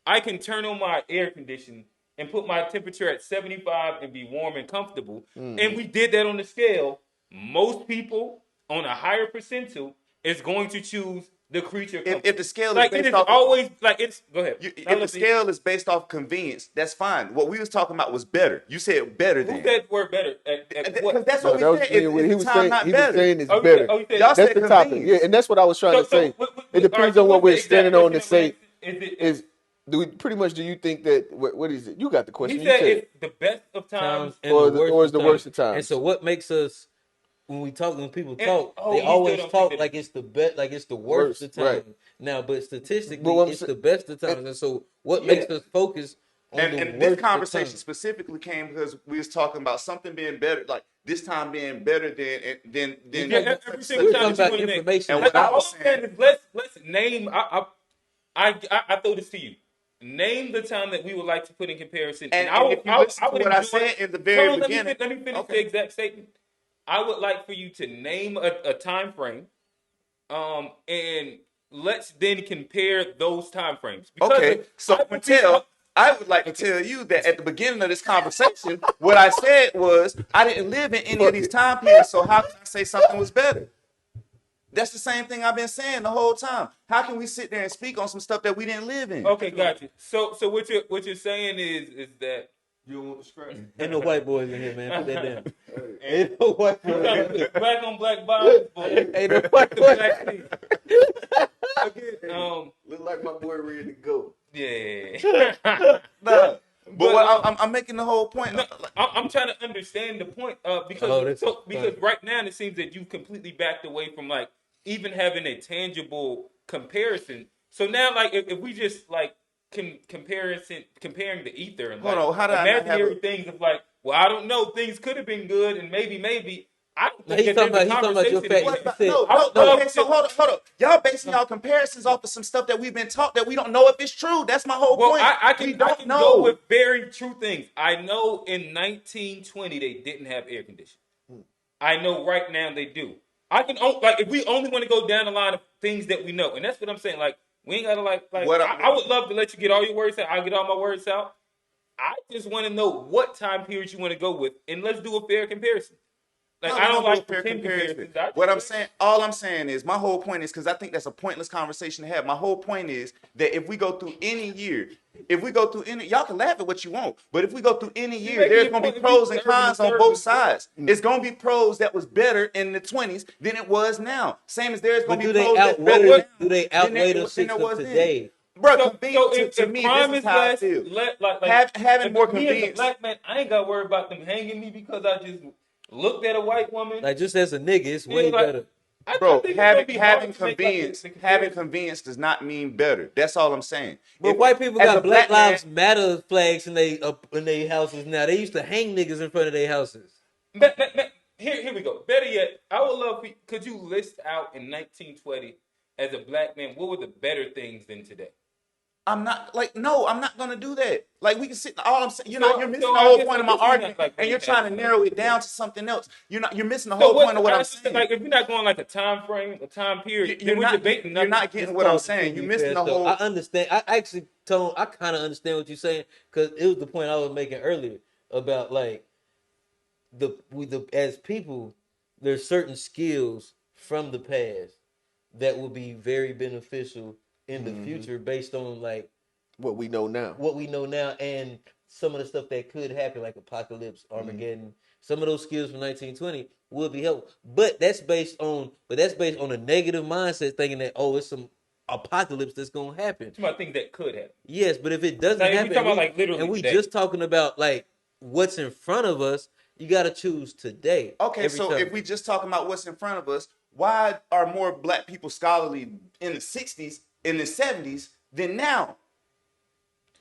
I can turn on my air conditioning and put my temperature at 75 and be warm and comfortable. And we did that on the scale. Most people on a higher percentile is going to choose the creature comfort. If the scale is like based it is off always like it's go ahead. if the scale is based off convenience, that's fine. What we was talking about was better. You said better than. Who said word better? Because that's what we said. He was saying it's Oh, better. you said- Y'all That's said the topic. convenience. Yeah, and that's what I was trying to say. It depends on what we're standing on to say. Pretty much, do you think that what is it? You got the question. He said it's the best of times or is the worst of times. And so, what makes us when people talk, oh, they you always still don't talk think like it's the best, like it's the worst of times. right. Now, but statistically, But it's the best of times. And so, what makes us focus on the And worst this of conversation times? specifically came because we was talking about something being better, like this time being better than Yeah, every single We're time talking you about want to make. information. And what I was saying is let's name. I throw this to you. Name the time that we would like to put in comparison. And I would, if you I would, listen I to would what I enjoy- said in the very Hold on, beginning. Let me finish Okay. the exact statement. I would like for you to name a time frame, and let's then compare those time frames. Okay, so I would like to tell you that at the beginning of this conversation, what I said was I didn't live in any of these time periods, so how can I say something was better? That's the same thing I've been saying the whole time. How can we sit there and speak on some stuff that we didn't live in? Okay, gotcha. So what you're saying is that You don't want to scratch. Ain't no white boys in here, man. Put that down. Ain't no white boys. black on black violence, boy. Ain't no white boys. Again, Look like my boy ready to go. yeah. No. But what I'm making the whole point. No, I'm trying to understand the point because right now it seems that you've completely backed away from like even having a tangible comparison. So now, like, if we just like comparing the ether and like Hold on, how did I not have imaginary things of like, well, I don't know, things could have been good and maybe. I don't think He's that talking there's a about your conversation fact. that- You said- Okay, so hold up. Y'all basing y'all comparisons off of some stuff that we've been taught that we don't know if it's true. That's my whole Well, point. I can know. go with very true things. I know in 1920 they didn't have air conditioning. I know right now they do. I can like if we only want to go down the line of things that we know, and that's what I'm saying. Like we ain't gotta like. I would love to let you get all your words out. I'll get all my words out. I just want to know what time period you want to go with, and let's do a fair comparison. Like I don't like fair pretend comparison. comparisons. What I'm saying, all I'm saying is, my whole point is because I think that's a pointless conversation to have. My whole point is that if we go through any year, y'all can laugh at what you want, but if we go through any year, there's gonna be pros and cons on both sides. It's gonna be pros that was better in the 20s than it was now. Same as there's gonna be pros that's better now. Do they outweigh the shit of today? Bro, So convenience to me, crime this is is how I less, feel. having more me convenience. as a black man, I ain't got to worry about them hanging me because I just looked at a white woman. Like just as a nigga, it's way like- better. Bro, think it's gonna be hard having to make, like, convenience, the having comparison. convenience does not mean better. That's all I'm saying. But If- white people as a got Black man- Lives Matter flags in they houses now. They used to hang niggas in front of their houses. Here we go. Better yet, I would love. Could you list out in 1920 as a black man what were the better things than today? I'm not gonna do that. Like we can sit. All I'm saying, you're missing so the I whole guess point of I my guess you're not, argument, like, and you're really trying to having narrow that it down to something else. You're missing the So whole point of what I'm saying. Like if you're not going like a time frame, a time period, You're then we're debating. You're not getting what I'm saying. You're missing the whole. I understand. I actually I kind of understand what you're saying because it was the point I was making earlier about like as people, there's certain skills from the past that will be very beneficial in the future based on like What we know now. and some of the stuff that could happen like apocalypse, Armageddon. Some of those skills from 1920 will be helpful, but that's based on a negative mindset, thinking that it's some apocalypse that's gonna happen. It's about things that could happen. Yes, but if it doesn't Like, we happen, talking about, like, literally and we today. just talking about like what's in front of us, you got to choose today. Okay, every so time. if we just talking about what's in front of us, why are more black people scholarly in the 60s, in the 70s than now.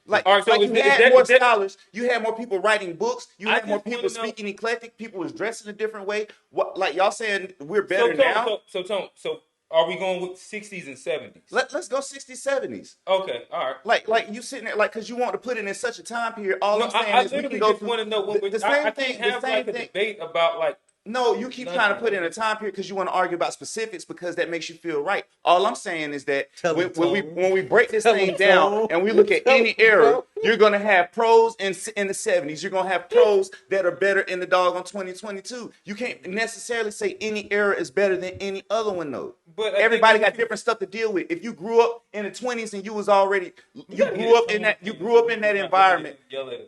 All right, so you had more scholars, you had more people writing books, you had more people speaking eclectic, people was dressing a different way. What, like y'all saying we're better now? So are we going with 60s and 70s? Let's go 60s, 70s. Okay, all right. Like you sitting there, like, because you want to put it in such a time period. All I'm saying I is we literally can go just want to know the same thing. I can't have like a debate about like. No, you keep trying to put in a time period because you want to argue about specifics because that makes you feel right. All I'm saying is that when we break this thing down and we look at any era, you're gonna have pros in the 70s. You're gonna have pros that are better in the doggone 2022. You can't necessarily say any era is better than any other one though. But everybody got different stuff to deal with. If you grew up in the 20s and you was already you grew up in that environment.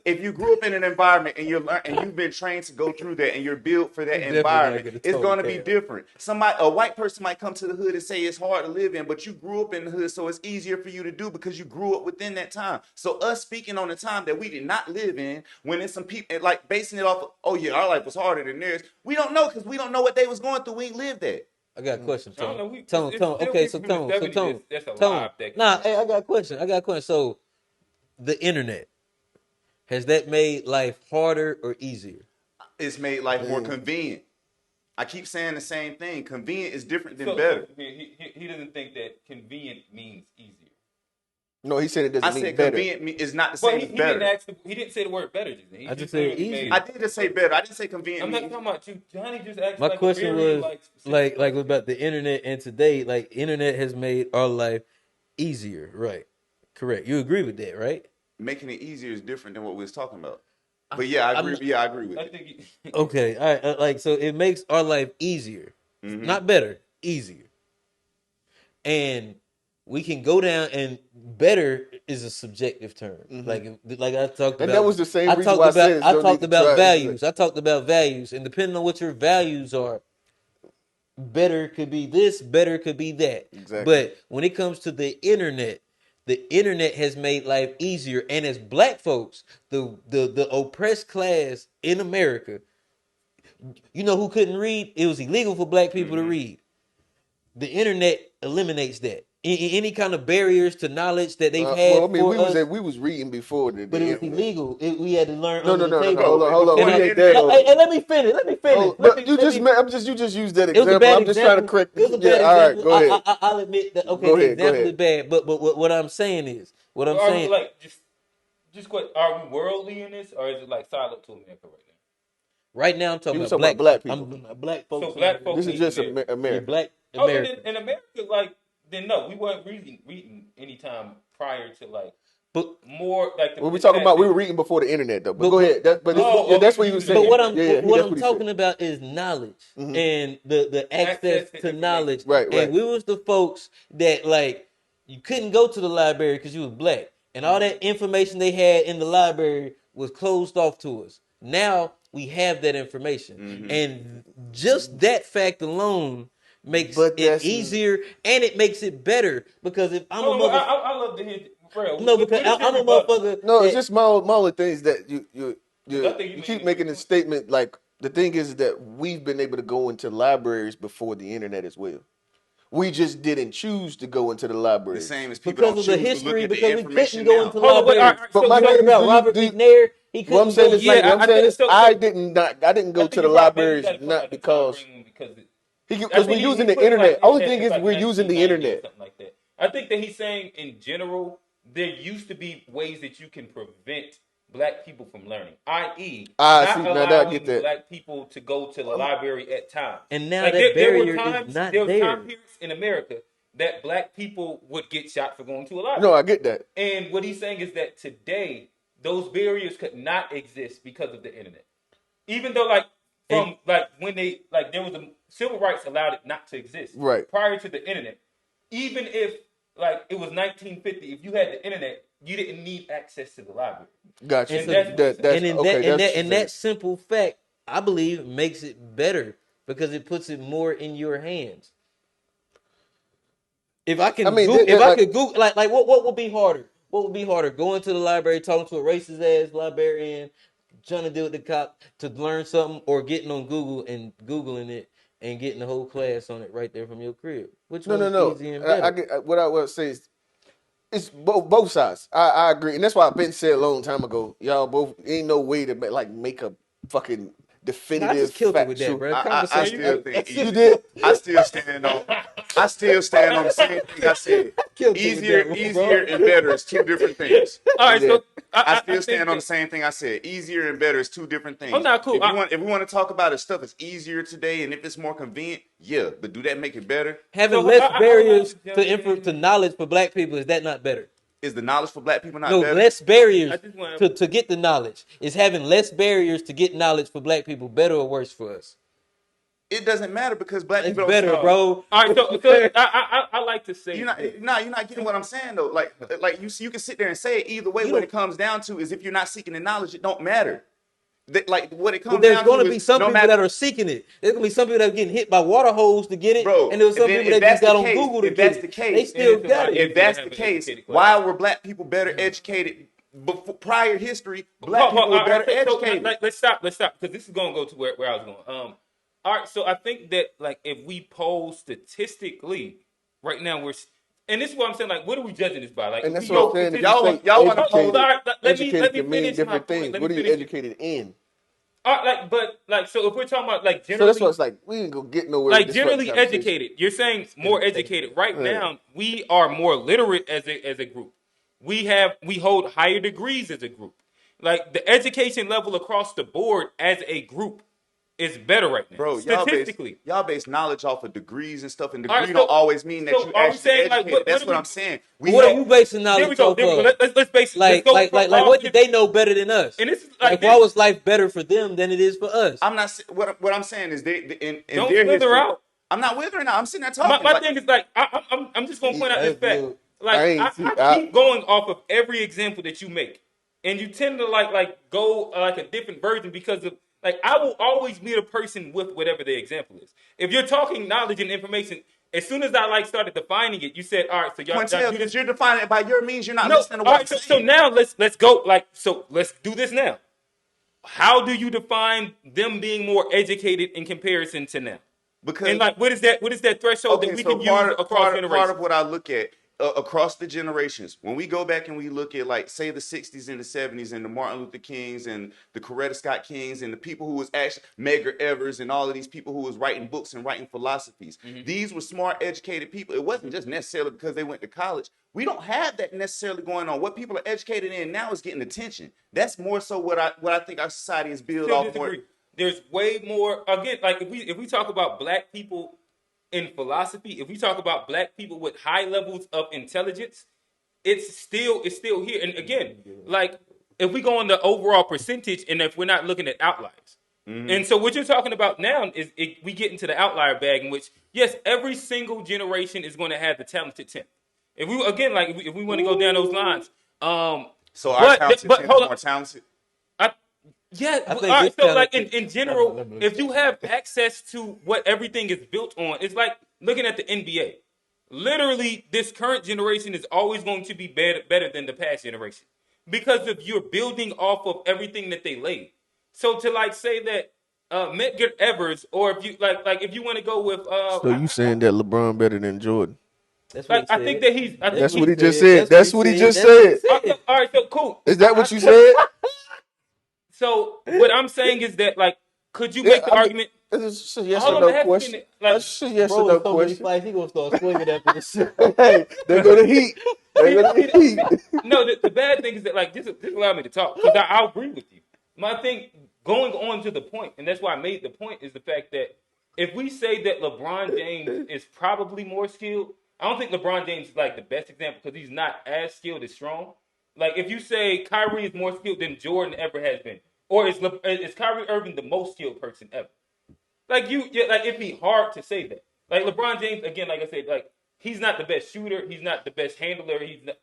If you grew up in an environment and you've been trained to go through that and you're built for that environment, it's going to be different. A white person might come to the hood and say it's hard to live in, but you grew up in the hood, so it's easier for you to do because you grew up within that time. So us speaking on the time that we did not live in, when it's some people like basing it off of, oh yeah, our life was harder than theirs. We don't know because we don't know what they was going through. We ain't lived that. I got a question, Tone. Tone. Okay, so Tone. That's a lie. Nah, hey, I got a question. So, the internet, has that made life harder or easier? It's made life more convenient. I keep saying the same thing. Convenient is different than better. He doesn't think that convenient means easier. No, he said it doesn't mean better. Convenient is not the same as better. He didn't say the word better. I just said easy. I did just say better. I didn't say convenient. I'm not talking about you. Johnny just asked. My question was like about the internet, and today, like, internet has made our life easier, right? Correct. You agree with that, right? Making it easier is different than what we was talking about. But yeah, I agree. I agree with it. Okay, all right. Like, so it makes our life easier, not better, easier, and we can go down, and better is a subjective term. Like I talked about, and that was the same reason why I talked about values. I talked about values, and depending on what your values are, better could be this, better could be that. Exactly. But when it comes to the internet has made life easier. And as black folks, the oppressed class in America, you know who couldn't read? It was illegal for black people to read. The internet eliminates that. Any kind of barriers to knowledge that they've had. Well, I mean, we was reading before but it was illegal. We had to learn. No. Hold on. And let me finish. You just used that example. I'm just trying to correct. Yeah, all right, go ahead. I'll admit that. Okay, the example is bad. But what I'm saying is, like just what, are we worldly in this, or is it like silent to America right now? Right now, I'm talking about black people. Black folks. So black folks. This is just America. Black America. In America, like. Then no, we weren't reading anytime prior to like, but more like. What we talking about? We were reading before the internet though. But go ahead. That's what you were saying. But what I'm talking about is knowledge and the access to knowledge. Right. And we was the folks that, like, you couldn't go to the library because you was black, and all that information they had in the library was closed off to us. Now we have that information, and just that fact alone makes it easiar, and it makes it better, because if I'm a motherfucker, I love to hear. No, because I'm a motherfucker. No, it's just my only things that you keep making this statement. Like, the thing is that we've been able to go into libraries before the internet as well. We just didn't choose to go into the library. The same as people because of the history, because we couldn't go into the library. But my thing about Robert McNair, he couldn't. What I'm saying is, I didn't go to the libraries not because. Because we're using the internet. Only thing is we're using the internet. Something like that. I think that he's saying in general, there used to be ways that you can prevent black people from learning, i.e., not allowing black people to go to the library at times. And now that barrier is not there. There were time periods in America that black people would get shot for going to a library. No, I get that. And what he's saying is that today, those barriers could not exist because of the internet. Even though, when there was a civil rights allowed it not to exist prior to the internet. Even if it was 1950, if you had the internet, you didn't need access to the library. Gotcha. And that simple fact, I believe, makes it better because it puts it more in your hands. If I can, Google, what would be harder? What would be harder? Going to the library, talking to a racist ass librarian, trying to deal with the cop to learn something, or getting on Google and Googling it and getting the whole class on it right there from your crib? Which one is easier and better? What I would say is, it's both sides. I agree, and that's why Ben said a long time ago. Y'all both ain't no way to make a fucking definitive just killed it with that, factual. bro. I still think You did. I still stand on the same thing I said. Killed it with that one, Easier bro. and better is two different things. All right, Yeah. so I I still think stand on that- the same thing I said. Easier and better is two different things. I'm not cool. If we want to talk about it, stuff is easier today, and if it's more convenient, yeah. But do that make it better? Having So, less I barriers like to knowledge for black people, is that not better? Is the knowledge for black people not No, better? less barriers I just wanna- to get the knowledge. Is having less barriers to get knowledge for black people better or worse for us? It doesn't matter because black It's people better, don't. bro. All right, so I like to say You're not getting what I'm saying though. Like you can sit there and say it either way. What it comes down to is if you're not seeking the knowledge, it don't matter. Like what it comes But there's down going to to be is some no people matter, that are seeking it. There's going to be some people that are getting hit by water hoses to get it, bro. and there's some then people if that that's just got the on case, Google to if get that's it. the They case, still got somebody- it. if that's the have an case, educated class. why were black people better educated before prior history? Black people were better educated. Let's stop because this is going to go to where I was going. All right, so I think that like if we poll statistically, right now and this is what I'm saying. Like, what are we judging this by? Like, And that's if we what I'm go saying. If y'all you say y'all wanna educated, poll- let me educated can mean finish my different point. things. Let What me are you finish it. educated in? So if we're talking about like So generally, that's what it's like. We ain't gonna get nowhere. like with this generally fucking conversation. educated, you're saying more educated. Right Yeah. now, we are more literate as a group. We hold higher degrees as a group. Like the education level across the board as a group is better right now. Bro, Statistically. y'all base knowledge off of degrees and stuff, and All degree right, so- don't always mean that so you are we actually saying, like, educated. That's what what are I'm we- saying. What are you basing There we knowledge go. off There we go. of? Let's base. Like, let's go like, from like, like, all what the did they know better than us? And this is Like, like why this- was life better for them than it is for us? I'm not what I'm saying is in Don't their slither history. out. I'm not withering out. I'm sitting there My talking. thing is like I'm just gonna point out this fact. I I keep going off of every example that you make, and you tend to like go like a different version because of like I will always meet a person with whatever the example is. If you're talking knowledge and information, as soon as I like started defining it, you said, all right, so y'all Quintel, do because this. you're defining it by your means. You're not No, listening to all what right, I'm so saying. now let's go let's do this now. How do you define them being more educated in comparison to now? Because And like, what is that threshold that we can use across generations? part of what I look at across the generations, when we go back and we look at like say the 60s and the 70s and the Martin Luther Kings and the Coretta Scott Kings and the people who was actually Medgar Evers and all of these people who was writing books and writing philosophies. Mm-hmm. These were smart, educated people. It wasn't just necessarily because they went to college. We don't have that necessarily going on. What people are educated in now is getting attention. That's more so what I think our society is built Still off disagree. more. There's way more. Again, like if we talk about black people in philosophy, if we talk about black people with high levels of intelligence, it's still here. And again, like if we go on the overall percentage, and if we're not looking at outliers, and so what you're talking about now is we get into the outlier bag, in which yes, every single generation is going to have the talented 10. If we again like if we want to go down those lines, So our but talented but 10 hold is on. more talented. Yeah, I think all right, this so like talented- in general, Let me if you have access to what everything is built on, it's like looking at the NBA. Literally, this current generation is always going to be better than the past generation because of you're building off of everything that they laid. So to like say that Medgar Evers, or if you like if you want to go with So you saying that LeBron better than Jordan? That's what like he I said. think that he's That's what he just said. That's what he just That's what he said. said. all right, so cool. Is that what you said? So what I'm saying is that like, could you make the argument? It's just a yes Hold or on, no it has to be question. in it, like- That's just a yes Bro, or no in so many question. fights, he gonna start swinging after this shit. Hey, they go to Heat. They go to Heat. No, the bad thing is that like this allow me to talk because I'll agree with you. My thing going on to the point, and that's why I made the point, is the fact that if we say that LeBron James is probably more skilled, I don't think LeBron James is like the best example because he's not as skilled as strong. Like if you say Kyrie is more skilled than Jordan ever has been, or is Kyrie Irving the most skilled person ever? Like it'd be hard to say that. Like LeBron James, again, like I said, like he's not the best shooter, he's not the best handler,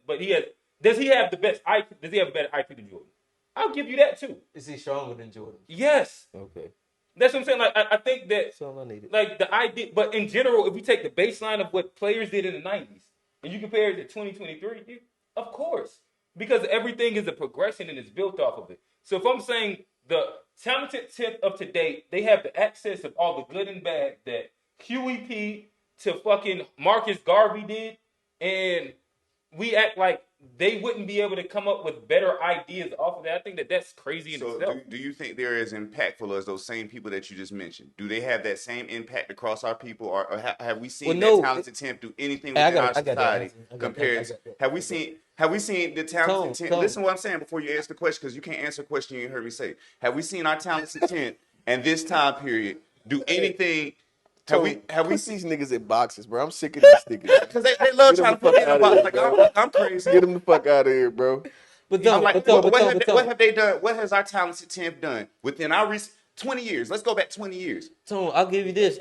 but he has. Does he have the best IQ? Does he have a better IQ than Jordan? I'll give you that too. Is he stronger than Jordan? Yes, Okay. that's what I'm saying. Like I think that That's all I needed. like the idea, but in general, if we take the baseline of what players did in the '90s and you compare it to 2023, of course, because everything is a progression and it's built off of it. So if I'm saying the talented 10th of today, they have the access of all the good and bad that QEP to fucking Marcus Garvey did, and we act like they wouldn't be able to come up with better ideas off of that. I think that that's crazy in So itself. do you think they're as impactful as those same people that you just mentioned? Do they have that same impact across our people, or have we seen that talented Temp do anything within our society compared? Have we seen the talented Temp? Listen to what I'm saying before you ask the question, because you can't answer a question you ain't heard me say. Have we seen our talented Temp and this time period do anything? Have we seen these niggas in boxes, bro? I'm sick of these niggas. Because they love trying to put me in a box. Like I'm crazy. Get them the fuck out of here, bro. What have they done? What has our talented Temp done within our recent 20 years? Let's go back 20 years. Tone, I'll give you this.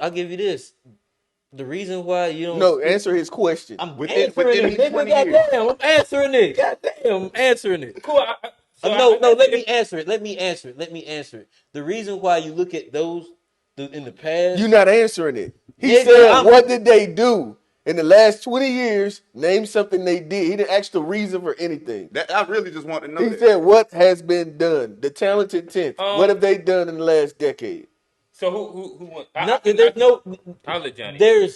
The reason why you don't answer his question. I'm answering it. Goddamn, I'm answering it. Cool. Let me answer it. The reason why you look at those in the past, you're not answering it. He said, what did they do in the last 20 years? Name something they did. He didn't ask the reason for anything. I really just want to know. He said, what has been done? The talented 10th. What have they done in the last decade? So who won? I'll let Johnny.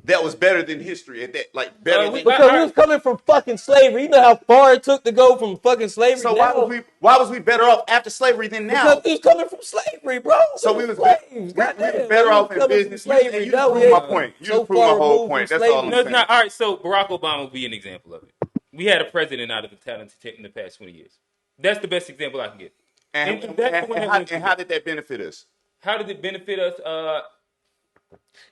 That was better than history at that, like better than because we was coming from fucking slavery. You know how far it took to go from fucking slavery. So why was we better off after slavery than now? Because we was coming from slavery, bro. So we was better off in business. Slavery. You just proved my point. You just proved my whole point. That's all I'm saying. All right. So Barack Obama would be an example of it. We had a president out of the talented in the past 20 years. That's the best example I can get. And how did that benefit us? How did it benefit us?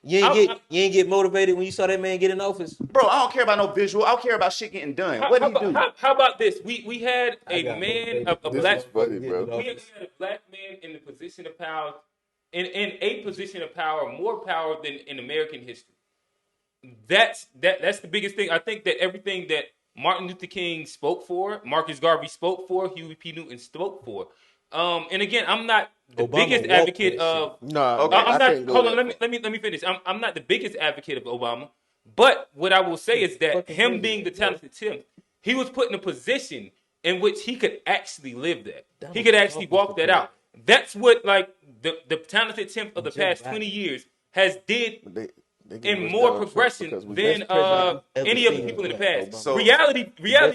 You ain't get motivated when you saw that man get in office, bro. I don't care about no visual. I don't care about shit getting done. What did he do? How about this? We had a black man in the position of power, in a position of power, more power than in American history. That's the biggest thing. I think that everything that Martin Luther King spoke for, Marcus Garvey spoke for, Huey P. Newton spoke for. And again, I'm not the biggest advocate of. No, okay, I'm not. Hold on, let me finish. I'm not the biggest advocate of Obama, but what I will say is that him being the talented Tim, he was put in a position in which he could actually live that. He could actually walk that out. That's what like the talented Tim of the past 20 years has did. In more progression than any of the people in the past. So reality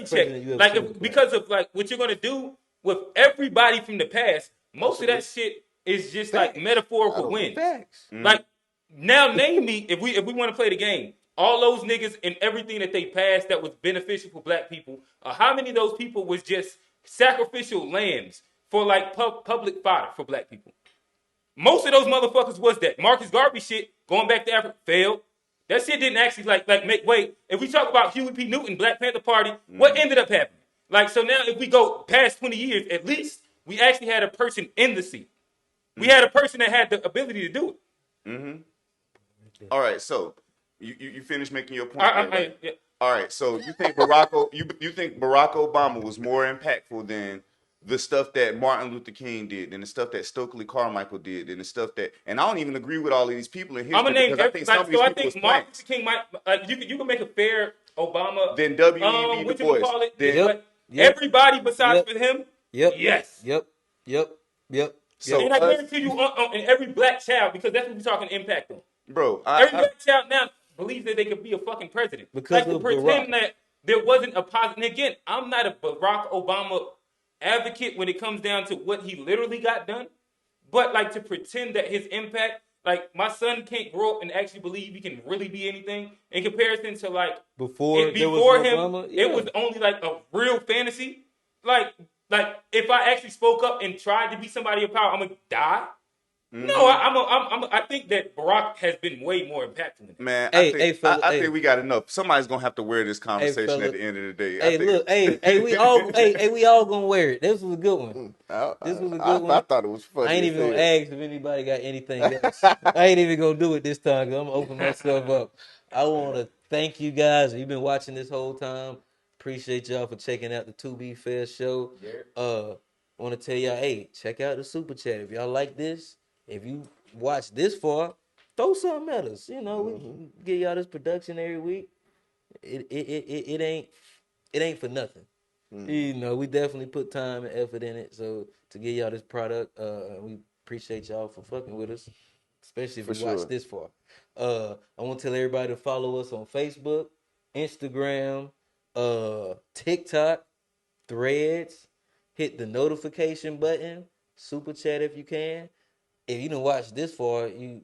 check. Like because of like what you're gonna do with everybody from the past, most of that shit is just like metaphorical wins. Like now name me if we want to play the game, all those niggas and everything that they passed that was beneficial for black people, how many of those people was just sacrificial lambs for like public fodder for black people? Most of those motherfuckers was that. Marcus Garvey shit, going back to Africa, failed. That shit didn't actually like make weight. If we talk about Huey P. Newton, Black Panther Party, what ended up happening? Like, so now if we go past 20 years, at least we actually had a person in the seat. We had a person that had the ability to do it. Mm-hmm. All right, so you finished making your point. Yeah. All right, so you think Barack Obama was more impactful than the stuff that Martin Luther King did, and the stuff that Stokely Carmichael did, and the stuff that, and I don't even agree with all of these people in history. I'm gonna name because I think some of these I people think Martin Luther King might you can make a fair Obama. Then W.E.B. Du Bois. Everybody besides for him. Yep. Yes. Yep. So and I guarantee you, on every black child, because that's what we're talking impact on. Bro, every black child now believes that they could be a fucking president. Because like to pretend that there wasn't a positive. And again, I'm not a Barack Obama advocate when it comes down to what he literally got done, but like to pretend that his impact, like my son can't grow up and actually believe he can really be anything in comparison to like before him, Obama, it was only like a real fantasy. Like if I actually spoke up and tried to be somebody of power, I'm gonna die. Mm-hmm. No, I think that Barack has been way more impactful than that. Man, I think we got enough. Somebody's gonna have to wear this conversation at the end of the day. We all gonna wear it. This was a good one. This was a good one. I thought it was funny. I ain't even gonna ask if anybody got anything else. I ain't even gonna do it this time because I'm gonna open myself up. I want to thank you guys. You've been watching this whole time. Appreciate y'all for checking out the 2B Fair show. I want to tell y'all, hey, check out the super chat if y'all like this. If you watch this far, throw something at us. You know, we give y'all this production every week. It ain't for nothing. You know, we definitely put time and effort in it. So to give y'all this product, we appreciate y'all for fucking with us, especially if you watch this far. I want to tell everybody to follow us on Facebook, Instagram, TikTok, Threads, hit the notification button, super chat if you can. If you didn't watch this far, you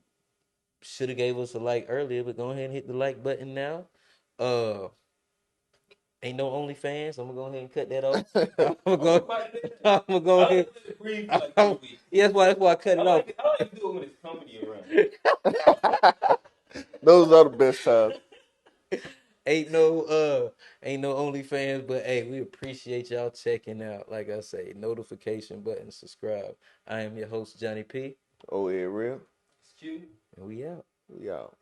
should have gave us a like earlier, but go ahead and hit the like button now. Uh, ain't no OnlyFans. I'm gonna go ahead and cut that off. I'm gonna go ahead. Yeah, that's why I cut it off. I like to do it when it's company around. Those are the best times. Ain't no OnlyFans, but hey, we appreciate y'all checking out. Like I say, notification button, subscribe. I am your host, Johnny P. Oh, yeah, real. It's cute. And we out. We out.